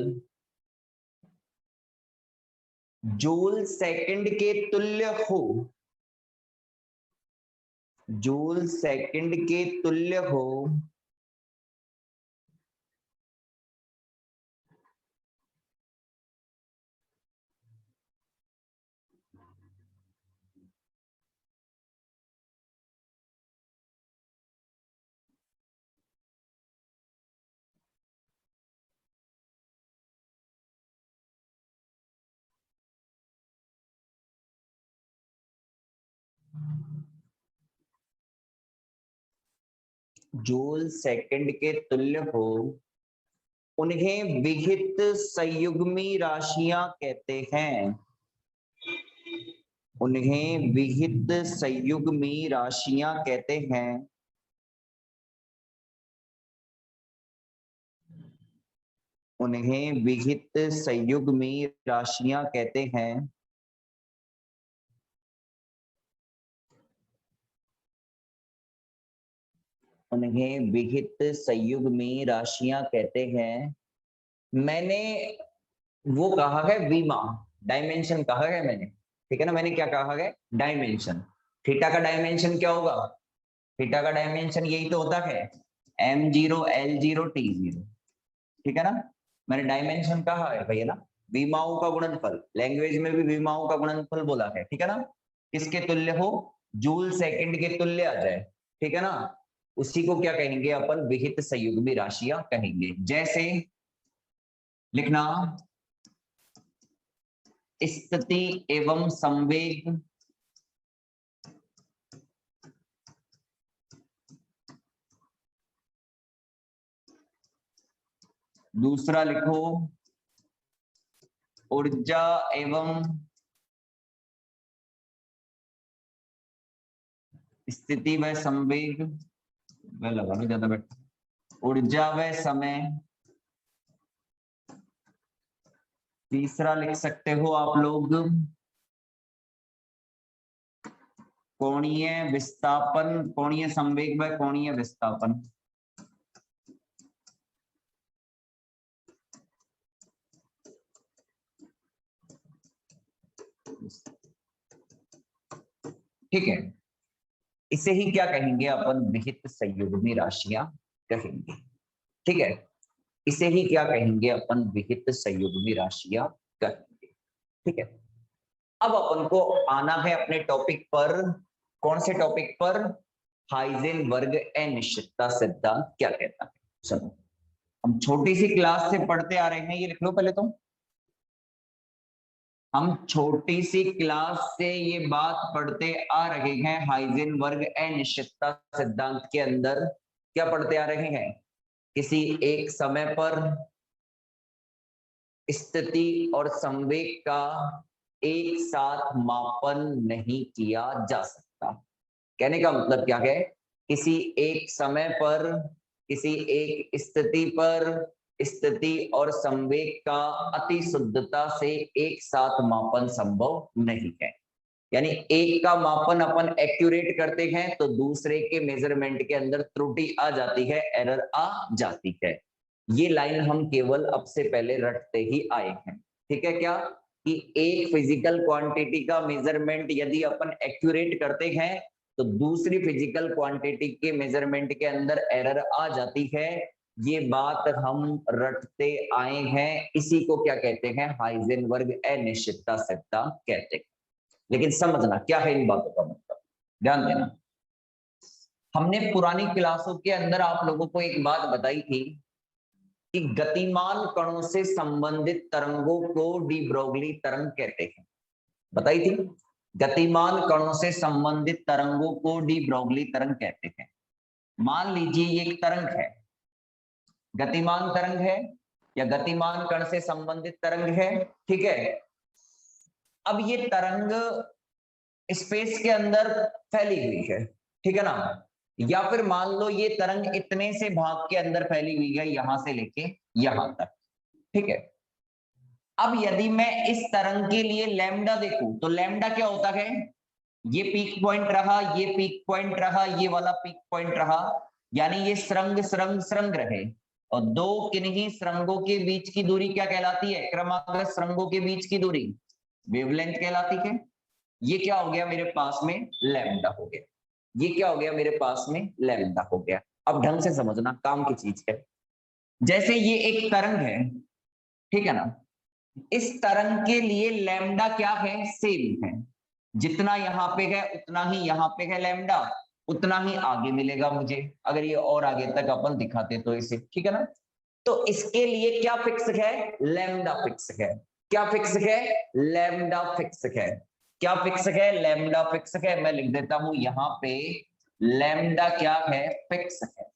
जूल सेकंड के तुल्य हो, जूल सेकंड के तुल्य हो, जूल सेकंड के तुल्य हो, उन्हें विहित संयुग्मी राशियां कहते हैं। उन्हें विहित संयुग्मी राशियां कहते हैं। उन्हें विहित संयुग्मी राशियां कहते हैं। उन्हें विहित संयुग्मी राशियां कहते हैं। मैंने वो कहा है विमा, डायमेंशन कहा है मैंने, ठीक है ना। मैंने क्या कहा है? डायमेंशन। थीटा का डायमेंशन क्या होगा? थीटा का डायमेंशन यही तो होता है, m0 l0 t0, ठीक है ना। मैंने डायमेंशन कहा है भैया ना, विमाओं का गुणनफल, लैंग्वेज में भी विमाओं का गुणनफल बोला है, ठीक है ना। किसके तुल्य हो? जूल सेकंड के तुल्य आ जाए, ठीक है ना। उसी को क्या कहेंगे अपन? विहित संयुग्मी राशियां कहेंगे। जैसे लिखना, स्थिति एवं संवेग, दूसरा लिखो ऊर्जा एवं स्थिति व संवेग, वह लगा लो ज्यादा बेटर, ऊर्जा व समय। तीसरा लिख सकते हो आप लोग कोणीय विस्थापन, कोणीय संवेग व कोणीय विस्थापन। ठीक है, इसे ही क्या कहेंगे अपन? विहित संयुग्मी राशियां कहेंगे, ठीक है। इसे ही क्या कहेंगे अपन? विहित संयुग्मी राशियां कहेंगे, ठीक है। अब अपन को आना है अपने टॉपिक पर। कौन से टॉपिक पर? हाइजेनबर्ग अनिश्चितता सिद्धांत क्या कहता है। चलो, हम छोटी सी क्लास से पढ़ते आ रहे हैं, ये लिख लो पहले तो। हम छोटी सी क्लास से ये बात पढ़ते आ रहे हैं, हाइजेनबर्ग अनिश्चितता सिद्धांत के अंदर क्या पढ़ते आ रहे हैं? किसी एक समय पर स्थिति और संवेग का एक साथ मापन नहीं किया जा सकता। कहने का मतलब क्या है? किसी एक समय पर, किसी एक स्थिति पर स्थिति और संवेग का अति शुद्धता से एक साथ मापन संभव नहीं है। यानी एक का मापन अपन एक्यूरेट करते हैं तो दूसरे के मेजरमेंट के अंदर त्रुटि आ जाती है, एरर आ जाती है। ये लाइन हम केवल अब से पहले रटते ही आए हैं, ठीक है क्या? कि एक फिजिकल क्वांटिटी का मेजरमेंट यदि अपन एक्यूरेट करते हैं तो दूसरी फिजिकल क्वांटिटी के मेजरमेंट के अंदर एरर आ जाती है। ये बात हम रटते आए हैं, इसी को क्या कहते हैं? हाइजेनबर्ग अनिश्चितता सिद्धांत कहते हैं। लेकिन समझना क्या है इन बातों का मतलब, ध्यान देना। हमने पुरानी क्लासों के अंदर आप लोगों को एक बात बताई थी कि गतिमान कणों से संबंधित तरंगों को डी ब्रोगली तरंग कहते हैं। बताई थी, गतिमान कणों से संबंधित तरंगों को डी ब्रोगली तरंग कहते हैं। मान लीजिए ये एक तरंग है, गतिमान तरंग है या गतिमान कण से संबंधित तरंग है, ठीक है। अब ये तरंग स्पेस के अंदर फैली हुई है, ठीक है ना। या फिर मान लो ये तरंग इतने से भाग के अंदर फैली हुई है, यहां से लेके यहां तक, ठीक है। अब यदि मैं इस तरंग के लिए लैम्डा देखूं तो लैम्डा क्या होता है? ये पीक पॉइंट रहा, ये पीक पॉइंट रहा, ये वाला पीक पॉइंट रहा, यानी ये सुरंग सुरंग सुरंग रहे। और दो किन्हीं सुरंगों के बीच की दूरी क्या कहलाती है? क्रमागत सुरंगों के बीच की दूरी वेवलेंथ कहलाती है। ये क्या हो गया मेरे पास में? लैम्डा हो गया। ये क्या हो गया मेरे पास में? लैम्डा हो गया। अब ढंग से समझना, काम की चीज है। जैसे ये एक तरंग है, ठीक है ना। इस तरंग के लिए लैम्डा क्या है? सेम है। जितना यहाँ पे है उतना ही यहाँ पे है लैम्डा, उतना ही आगे मिलेगा मुझे अगर ये और आगे तक अपन दिखाते तो इसे, ठीक है ना। तो इसके लिए क्या फिक्स है? लैम्डा फिक्स है। क्या फिक्स है? लैम्डा फिक्स है। क्या फिक्स है? लैम्डा फिक्स है। मैं लिख देता हूं यहां पे, लैम्डा क्या है? फिक्स है।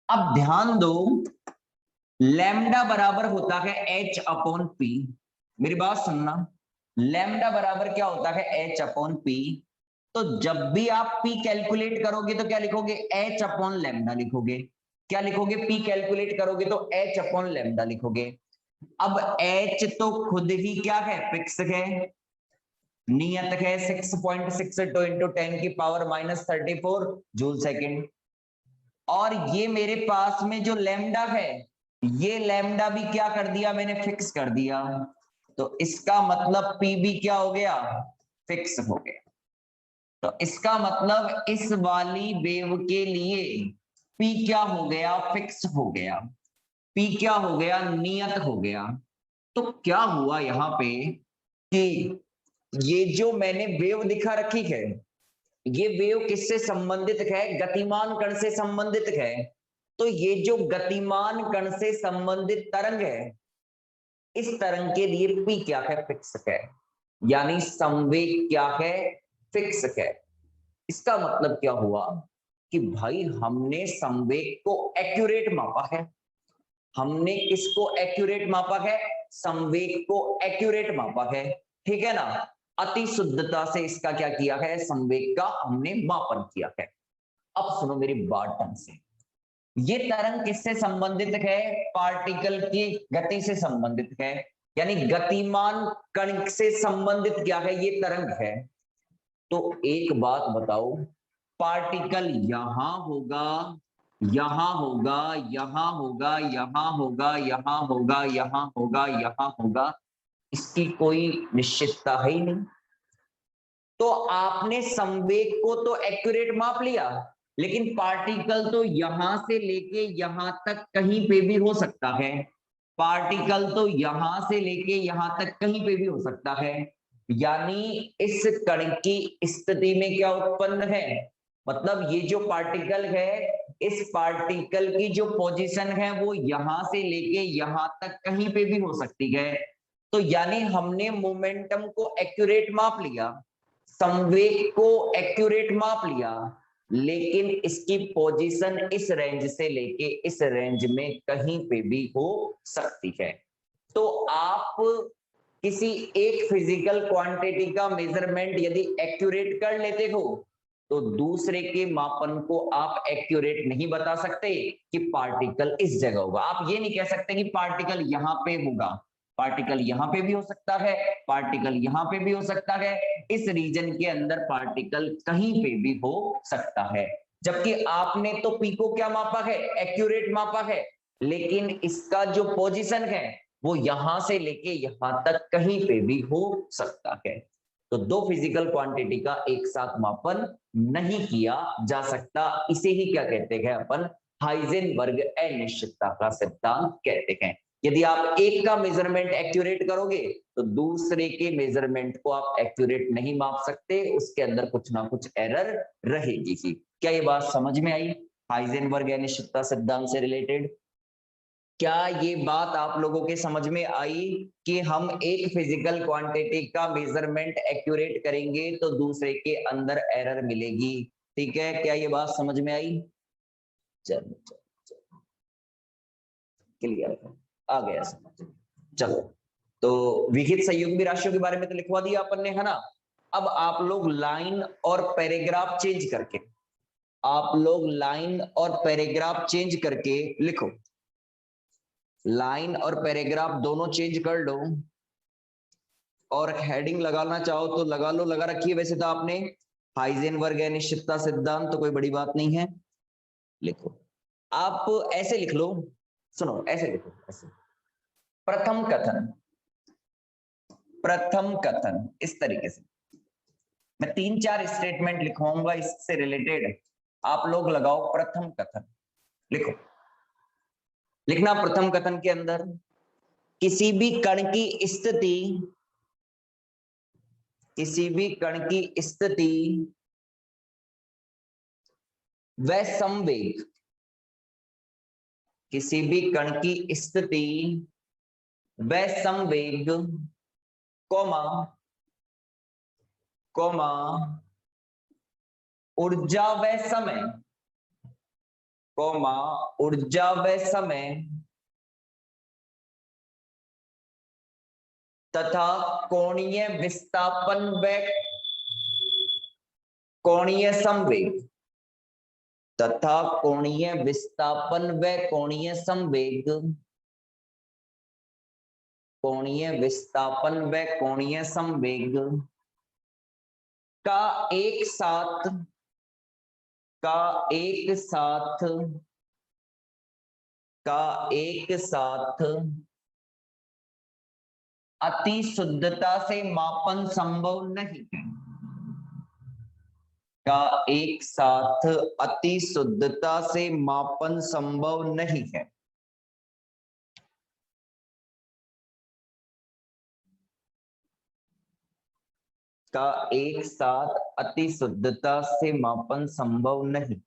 अब ध्यान दो, लैम्डा बराबर होता है h अपॉन पी। मेरी बात सुनना, लैम्डा बराबर क्या होता है एच अपॉन पी। तो जब भी आप पी कैलकुलेट करोगे तो क्या लिखोगे, एच अपॉन लैम्डा लिखोगे। क्या लिखोगे, पी कैलकुलेट करोगे तो एच अपॉन लैम्डा लिखोगे। अब एच तो खुद ही क्या है, फिक्स है, नियत है 6.62 इंटू 10 की पावर -34 जूल सेकेंड। और ये मेरे पास में जो लैम्डा है, ये लैम्डा भी क्या कर दिया मैंने, फिक्स कर दिया। तो इसका मतलब पी भी क्या हो गया, फिक्स हो गया। तो इसका मतलब इस वाली वेव के लिए पी क्या हो गया, फिक्स हो गया। पी क्या हो गया, नियत हो गया। तो क्या हुआ यहां पे कि ये जो मैंने वेव दिखा रखी है, ये वेव किससे संबंधित है, गतिमान कण से संबंधित है। तो ये जो गतिमान कण से संबंधित तरंग है, इस तरंग के लिए पी क्या है, फिक्स है, यानी संवेग क्या है, फिक्स है। इसका मतलब क्या हुआ कि भाई हमने संवेग को एक्यूरेट मापा है। हमने किसको एक्यूरेट मापा है, संवेग को एक्यूरेट मापा है, ठीक है ना। अति शुद्धता से इसका क्या किया है, संवेग का हमने मापन किया है। अब सुनो मेरी बात ढंग से, ये तरंग किससे संबंधित है, पार्टिकल की गति से संबंधित है, यानी गतिमान कण से संबंधित क्या है, ये तरंग है। तो एक बात बताओ, पार्टिकल यहां होगा, यहां होगा, यहां होगा, यहां होगा, यहां होगा, यहां होगा, यहां होगा, इसकी कोई निश्चितता है ही नहीं। तो आपने संवेग को तो एक्यूरेट माप लिया, लेकिन पार्टिकल तो यहां से लेके यहां तक कहीं पे भी हो सकता है। पार्टिकल तो यहां से लेके यहां तक कहीं पे भी हो सकता है। यानी इस कण की स्थिति में क्या उत्पन्न है, मतलब ये जो पार्टिकल है, इस पार्टिकल की जो पोजीशन है वो यहां से लेके यहां तक कहीं पे भी हो सकती है। तो यानी हमने मोमेंटम को एक्यूरेट माप लिया, संवेग को एक्यूरेट माप लिया, लेकिन इसकी पोजीशन इस रेंज से लेके इस रेंज में कहीं पे भी हो सकती है। तो आप किसी एक फिजिकल क्वांटिटी का मेजरमेंट यदि एक्यूरेट कर लेते हो, तो दूसरे के मापन को आप एक्यूरेट नहीं बता सकते कि पार्टिकल इस जगह होगा। आप ये नहीं कह सकते कि पार्टिकल यहां पे होगा, पार्टिकल यहां पे भी हो सकता है, पार्टिकल यहां पे भी हो सकता है, इस रीजन के अंदर पार्टिकल कहीं पे भी हो सकता है। जबकि आपने तो पी को क्या मापा है, एक्यूरेट मापा है, लेकिन इसका जो पोजीशन है वो यहां से लेके यहां तक कहीं पे भी हो सकता है। तो दो फिजिकल क्वांटिटी का एक साथ मापन नहीं किया जा सकता, इसे ही क्या कहते हैं अपन, हाइजेनबर्ग अनिश्चितता का सिद्धांत कहते हैं। यदि आप एक का मेजरमेंट एक्यूरेट करोगे तो दूसरे के मेजरमेंट को आप एक्यूरेट नहीं माप सकते, उसके अंदर कुछ ना कुछ एरर रहेगी ही। क्या ये बात समझ में आई, हाइजेनबर्ग अनिश्चितता सिद्धांत से रिलेटेड? क्या ये बात आप लोगों के समझ में आई कि हम एक फिजिकल क्वांटिटी का मेजरमेंट एक्यूरेट करेंगे तो दूसरे के अंदर एरर मिलेगी, ठीक है? क्या ये बात समझ में आई? चलो क्लियर है, आ गया समझ। चलो, तो विहित संयुग्मी राशियों के बारे में तो लिखवा दिया अपन ने, है ना। अब आप लोग लाइन और पैराग्राफ चेंज करके, आप लोग लाइन और पैराग्राफ चेंज करके लिखो। लाइन और पैराग्राफ दोनों चेंज कर लो, और हेडिंग लगाना चाहो तो लगा लो, लगा रखी है वैसे तो आपने, हाइजेनबर्ग अनिश्चितता सिद्धांत, तो कोई बड़ी बात नहीं है। लिखो, आप ऐसे लिख लो, सुनो ऐसे लिखो, ऐसे। प्रथम कथन, प्रथम कथन इस तरीके से मैं 3-4 स्टेटमेंट लिखवाऊंगा इससे रिलेटेड, आप लोग लगाओ प्रथम कथन। लिखो, लिखना प्रथम कथन के अंदर, किसी भी कण की स्थिति, किसी भी कण की स्थिति व संवेग, किसी भी कण की स्थिति व संवेग, कॉमा कॉमा ऊर्जा व समय, कॉमा ऊर्जा व समय तथा कोणीय विस्थापन व कोणीय संवेग तथा कोणीय विस्थापन व कोणीय संवेग कोणीय विस्थापन व कोणीय संवेग का एक साथ अति शुद्धता से मापन संभव नहीं है का एक साथ अति शुद्धता से मापन संभव नहीं है। का एक साथ अति शुद्धता से मापन संभव नहीं।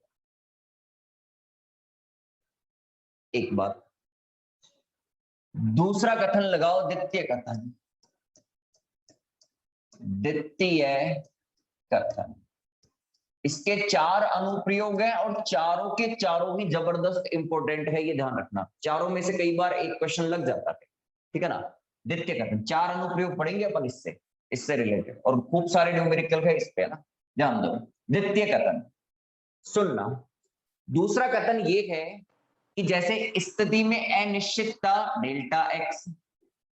एक बात, दूसरा कथन लगाओ, द्वितीय कथन। द्वितीय कथन, इसके 4 अनुप्रयोग हैं और चारों के चारों ही जबरदस्त इंपॉर्टेंट है, ये ध्यान रखना। चारों में से कई बार एक क्वेश्चन लग जाता है, ठीक है ना। द्वितीय कथन 4 अनुप्रयोग पढ़ेंगे अपन इससे रिलेटेड, और खूब सारे न्यूमेरिकल है इस पे, है ना, ध्यान दो। द्वितीय कथन सुनना। दूसरा कथन ये है कि जैसे स्थिति में अनिश्चितता डेल्टा एक्स,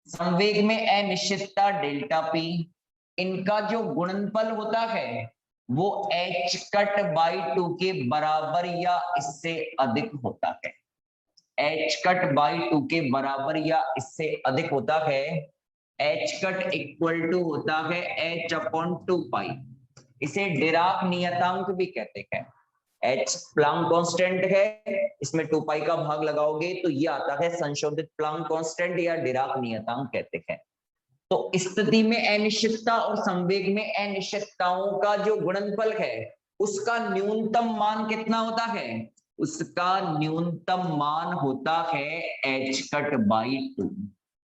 संवेग में अनिश्चितता डेल्टा पी, इनका जो गुणनफल होता है वो h कट बाई 2 के बराबर या इससे अधिक होता है। h कट बाई 2 के बराबर या इससे अधिक होता है। h कट इक्वल टू होता है h अपॉन 2 पाई। इसे डिराक नियतांक भी कहते हैं। h प्लांक कांस्टेंट है, इसमें 2 पाई का भाग लगाओगे तो ये आता है संशोधित प्लांक कांस्टेंट या डिराक नियतांक कहते हैं। तो स्थिति में अनिश्चितता और संवेग में अनिश्चितताओं का जो गुणनफल है उसका न्यूनतम मान कितना होता है? उसका न्यूनतम मान होता है h कट बाई 2।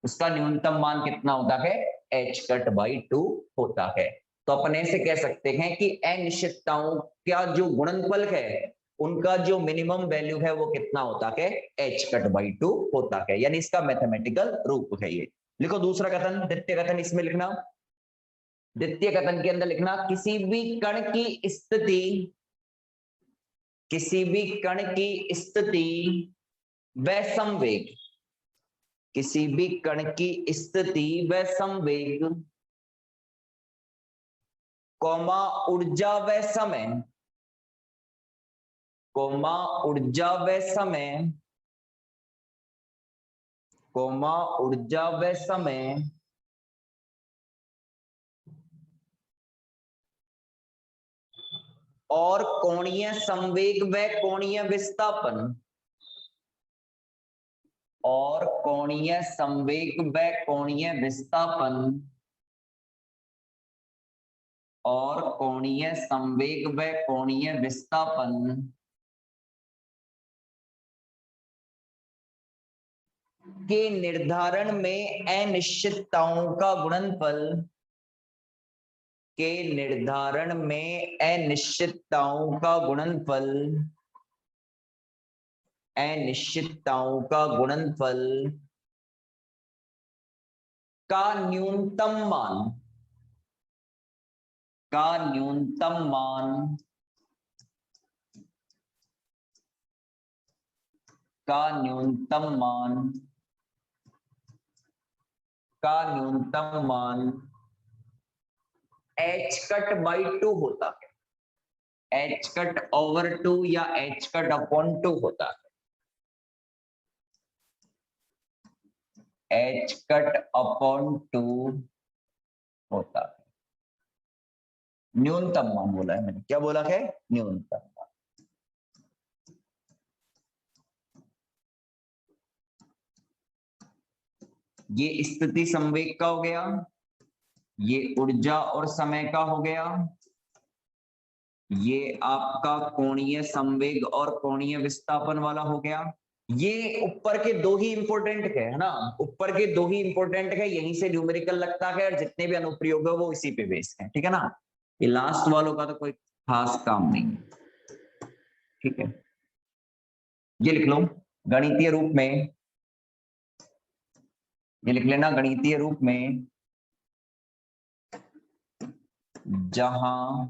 उसका न्यूनतम मान कितना होता है? h कट बाई 2 होता है। तो अपन ऐसे कह सकते हैं कि अनिश्चितताओं का जो गुणनफल है उनका जो मिनिमम वैल्यू है वो कितना होता है? h कट बाई 2 होता है, यानी इसका मैथमेटिकल रूप है ये। लिखो दूसरा कथन, द्वितीय कथन इसमें लिखना। द्वितीय कथन के अंदर लिखना, किसी भी कण की स्थिति व संवेग, किसी भी कण की स्थिति व संवेग कौमा ऊर्जा व समय, कौमा ऊर्जा व समय, कौमा ऊर्जा व समय और कोणीय संवेग व कोणीय विस्थापन, और कोणीय संवेग व कोणीय विस्थापन, और कोणीय संवेग व कोणीय विस्थापन के निर्धारण में अनिश्चितताओं का गुणनफल, के निर्धारण में अनिश्चितताओं का गुणनफल, अनिश्चितताओं का गुणनफल का न्यूनतम मान, का न्यूनतम मान, का न्यूनतम मान, का न्यूनतम मान h कट बाई 2 होता है। h कट ओवर 2 या h कट अपॉन 2 होता है। h कट अपॉन 2 होता है। न्यूनतम मान बोला है मैंने, क्या बोला है? न्यूनतम मान। ये स्थिति संवेग का हो गया, ये ऊर्जा और समय का हो गया, ये आपका कोणीय संवेग और कोणीय विस्थापन वाला हो गया। ये ऊपर के 2 ही इंपॉर्टेंट है ना, ऊपर के 2 ही इंपॉर्टेंट है, यहीं से न्यूमेरिकल लगता है और जितने भी अनुप्रयोग है वो इसी पे बेस्ड है, ठीक है ना। ये लास्ट वालों का तो कोई खास काम नहीं है, ठीक है। ये लिख लो गणितीय रूप में, ये लिख लेना गणितीय रूप में जहां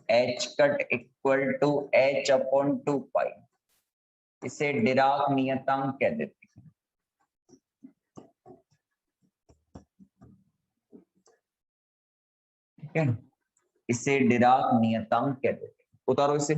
H cut equal to H upon 2 pi, इसे डिराक नियतांक कह देते हैं। ठीक है, इसे डिराक नियतांक कह देते हैं। उतारो इसे।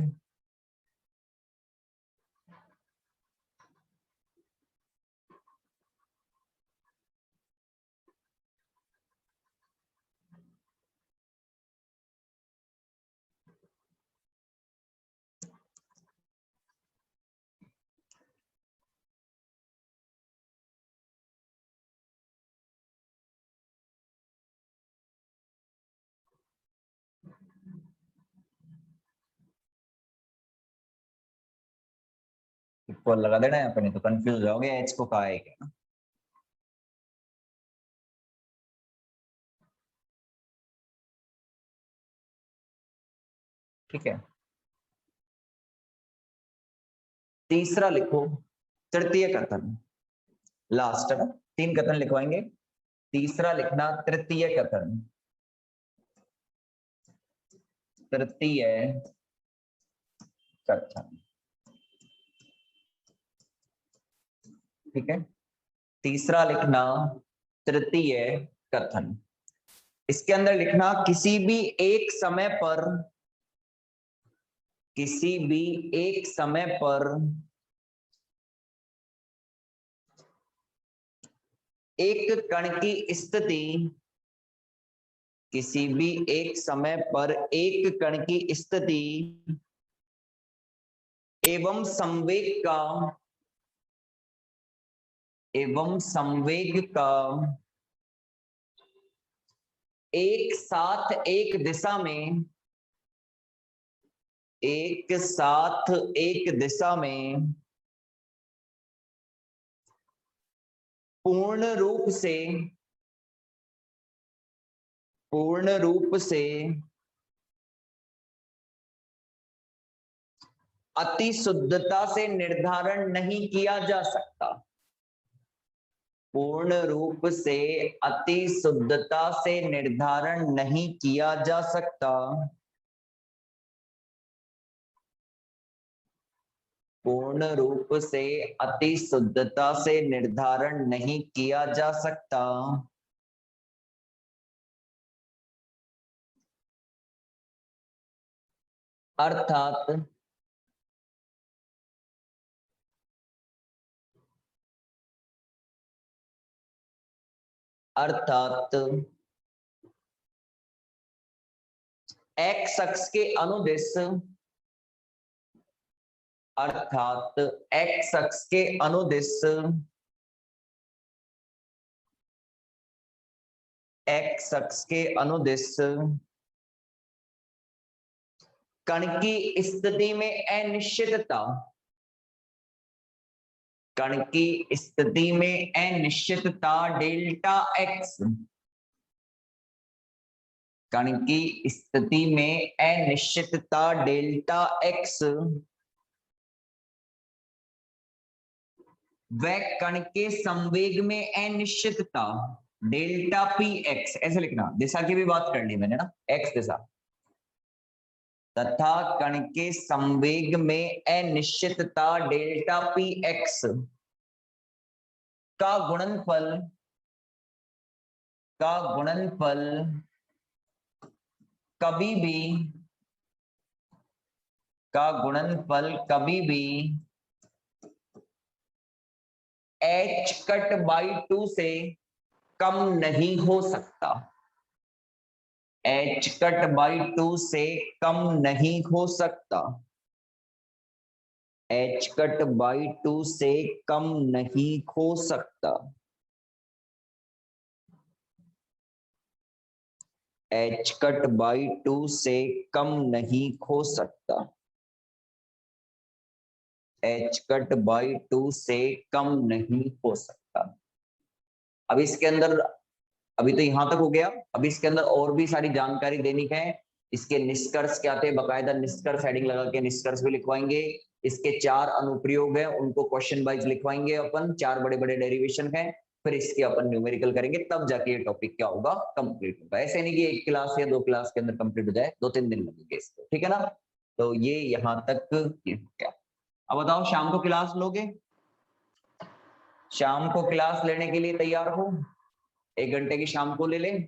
इक्वल लगा देना है, अपने तो कंफ्यूज हो जाओगे एच को कहा है क्या। ठीक है, तीसरा लिखो तृतीय कथन। लास्ट है ना, 3 कथन लिखवाएंगे, तीसरा लिखना तृतीय कथन। तृतीय कथन, ठीक है, तीसरा लिखना तृतीय कथन। इसके अंदर लिखना किसी भी एक समय पर, किसी भी एक समय पर एक कण की स्थिति, किसी भी एक समय पर एक कण की स्थिति एवं संवेग का एक साथ एक दिशा में, एक साथ एक दिशा में पूर्ण रूप से अति शुद्धता से निर्धारण नहीं किया जा सकता। पूर्ण रूप से अति शुद्धता से निर्धारण नहीं किया जा सकता। पूर्ण रूप से अति शुद्धता से निर्धारण नहीं किया जा सकता। अर्थात एक्स अक्ष के अनुदिश, अर्थात एक्स अक्ष के अनुदिश, एक्स अक्ष के अनुदिश कण की स्थिति में अनिश्चितता, कण की स्थिति में अनिश्चितता डेल्टा एक्स, कण की स्थिति में अनिश्चितता डेल्टा एक्स व कण के संवेग में अनिश्चितता डेल्टा पी एक्स, ऐसे लिखना, दिशा की भी बात कर ली मैंने ना, एक्स दिशा, तथा कण के संवेग में अनिश्चितता डेल्टा पी एक्स का गुणनफल, कभी भी h कट बाई 2 से कम नहीं हो सकता। h कट बाई 2 से कम नहीं हो सकता। h कट बाई 2 से कम नहीं हो सकता। h कट बाई 2 से कम नहीं हो सकता। h कट बाई 2 से कम नहीं हो सकता। अब इसके अंदर, अभी तो यहां तक हो गया, अभी इसके अंदर और भी सारी जानकारी देनी है। इसके निष्कर्ष क्या थे, बकायदा निष्कर्ष हेडिंग लगा के निष्कर्ष भी लिखवाएंगे। इसके 4 अनुप्रयोग हैं, उनको क्वेश्चन वाइज लिखवाएंगे अपन, 4 बड़े बड़े डेरिवेशन हैं। फिर इसके अपन न्यूमेरिकल करेंगे, तब जाके ये टॉपिक क्या होगा, कंप्लीट होगा। ऐसे नहीं कि एक क्लास या 2 क्लास के अंदर कंप्लीट हो जाए, 2-3 दिन लगेंगे इसको, ठीक है ना। तो ये यहाँ तक ये क्या। अब बताओ शाम को क्लास लोगे? शाम को क्लास लेने के लिए तैयार हो? 1 घंटे की शाम को ले लें?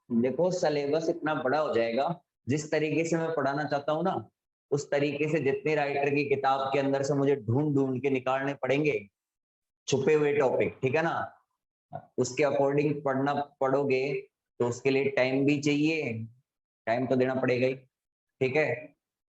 देखो सिलेबस इतना बड़ा हो जाएगा, जिस तरीके से मैं पढ़ाना चाहता हूँ ना, उस तरीके से जितने राइटर की किताब के अंदर से मुझे ढूंढ ढूंढ के निकालने पड़ेंगे छुपे हुए टॉपिक, ठीक है ना। उसके अकॉर्डिंग पढ़ोगे तो उसके लिए टाइम भी चाहिए, टाइम तो देना पड़ेगा ही, ठीक है।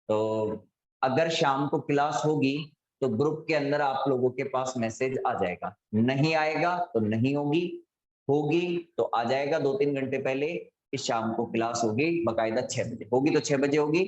तो अगर शाम को क्लास होगी तो ग्रुप के अंदर आप लोगों के पास मैसेज आ जाएगा, नहीं आएगा तो नहीं होगी, होगी तो आ जाएगा 2-3 घंटे पहले कि शाम को क्लास होगी, बकायदा 6 बजे होगी तो 6 बजे होगी।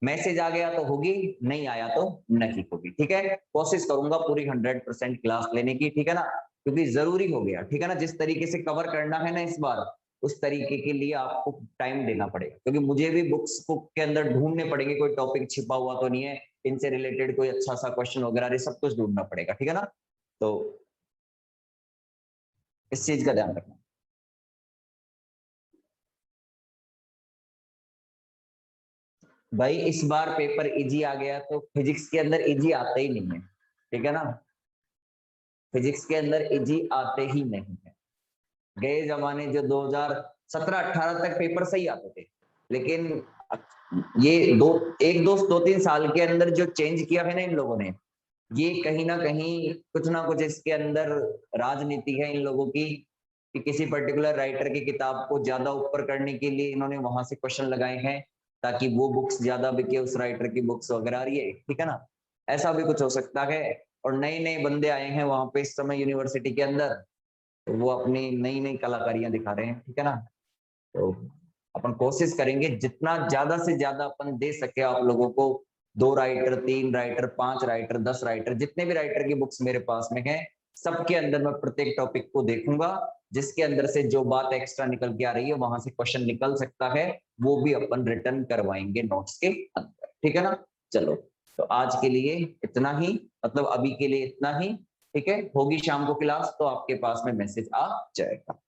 मैसेज आ गया तो होगी, नहीं आया तो नहीं होगी, ठीक है। कोशिश करूंगा पूरी 100% क्लास लेने की, ठीक है ना, क्योंकि जरूरी हो गया, ठीक है ना। जिस तरीके से कवर करना है ना इस बार, उस तरीके के लिए आपको टाइम देना पड़ेगा, क्योंकि मुझे भी बुक्स के अंदर ढूंढने पड़ेंगे, कोई टॉपिक छिपा हुआ तो नहीं है, इनसे रिलेटेड कोई अच्छा सा क्वेश्चन वगैरह, ये सब कुछ ढूंढना पड़ेगा, ठीक है ना। तो इस चीज का ध्यान रखना। भाई इस बार पेपर इजी आ गया, तो फिजिक्स के अंदर इजी आते ही नहीं है, ठीक है ना। फिजिक्स के अंदर इजी आते ही नहीं है। गए जमाने जो 2017-18 तक पेपर सही आते थे, लेकिन ये 2-3 साल के अंदर जो चेंज किया है ना इन लोगों ने, ये कहीं ना कहीं कुछ ना कुछ इसके अंदर राजनीति है इन लोगों की, कि किसी पर्टिकुलर राइटर की किताब को ज्यादा ऊपर करने के लिए इन्होंने वहां से क्वेश्चन लगाए हैं, ताकि वो बुक्स ज्यादा बिके, उस राइटर की बुक्स वगैरह आ रही है, ठीक है ना। ऐसा भी कुछ हो सकता है। और नए नए बंदे आए हैं वहां पे इस समय यूनिवर्सिटी के अंदर, तो वो अपनी नई नई कलाकारियां दिखा रहे हैं, ठीक है ना। तो अपन कोशिश करेंगे जितना ज्यादा से ज्यादा अपन दे सके आप लोगों को, 2 राइटर, 3 राइटर, 5 राइटर, 10 राइटर, जितने भी राइटर की बुक्स मेरे पास में है, सबके अंदर मैं प्रत्येक टॉपिक को देखूंगा, जिसके अंदर से जो बात एक्स्ट्रा निकल के आ रही है, वहां से क्वेश्चन निकल सकता है, वो भी अपन रिटर्न करवाएंगे नोट्स के अंदर, ठीक है ना। चलो, तो आज के लिए इतना ही, मतलब अभी के लिए इतना ही, ठीक है। होगी शाम को क्लास तो आपके पास में मैसेज आ जाएगा।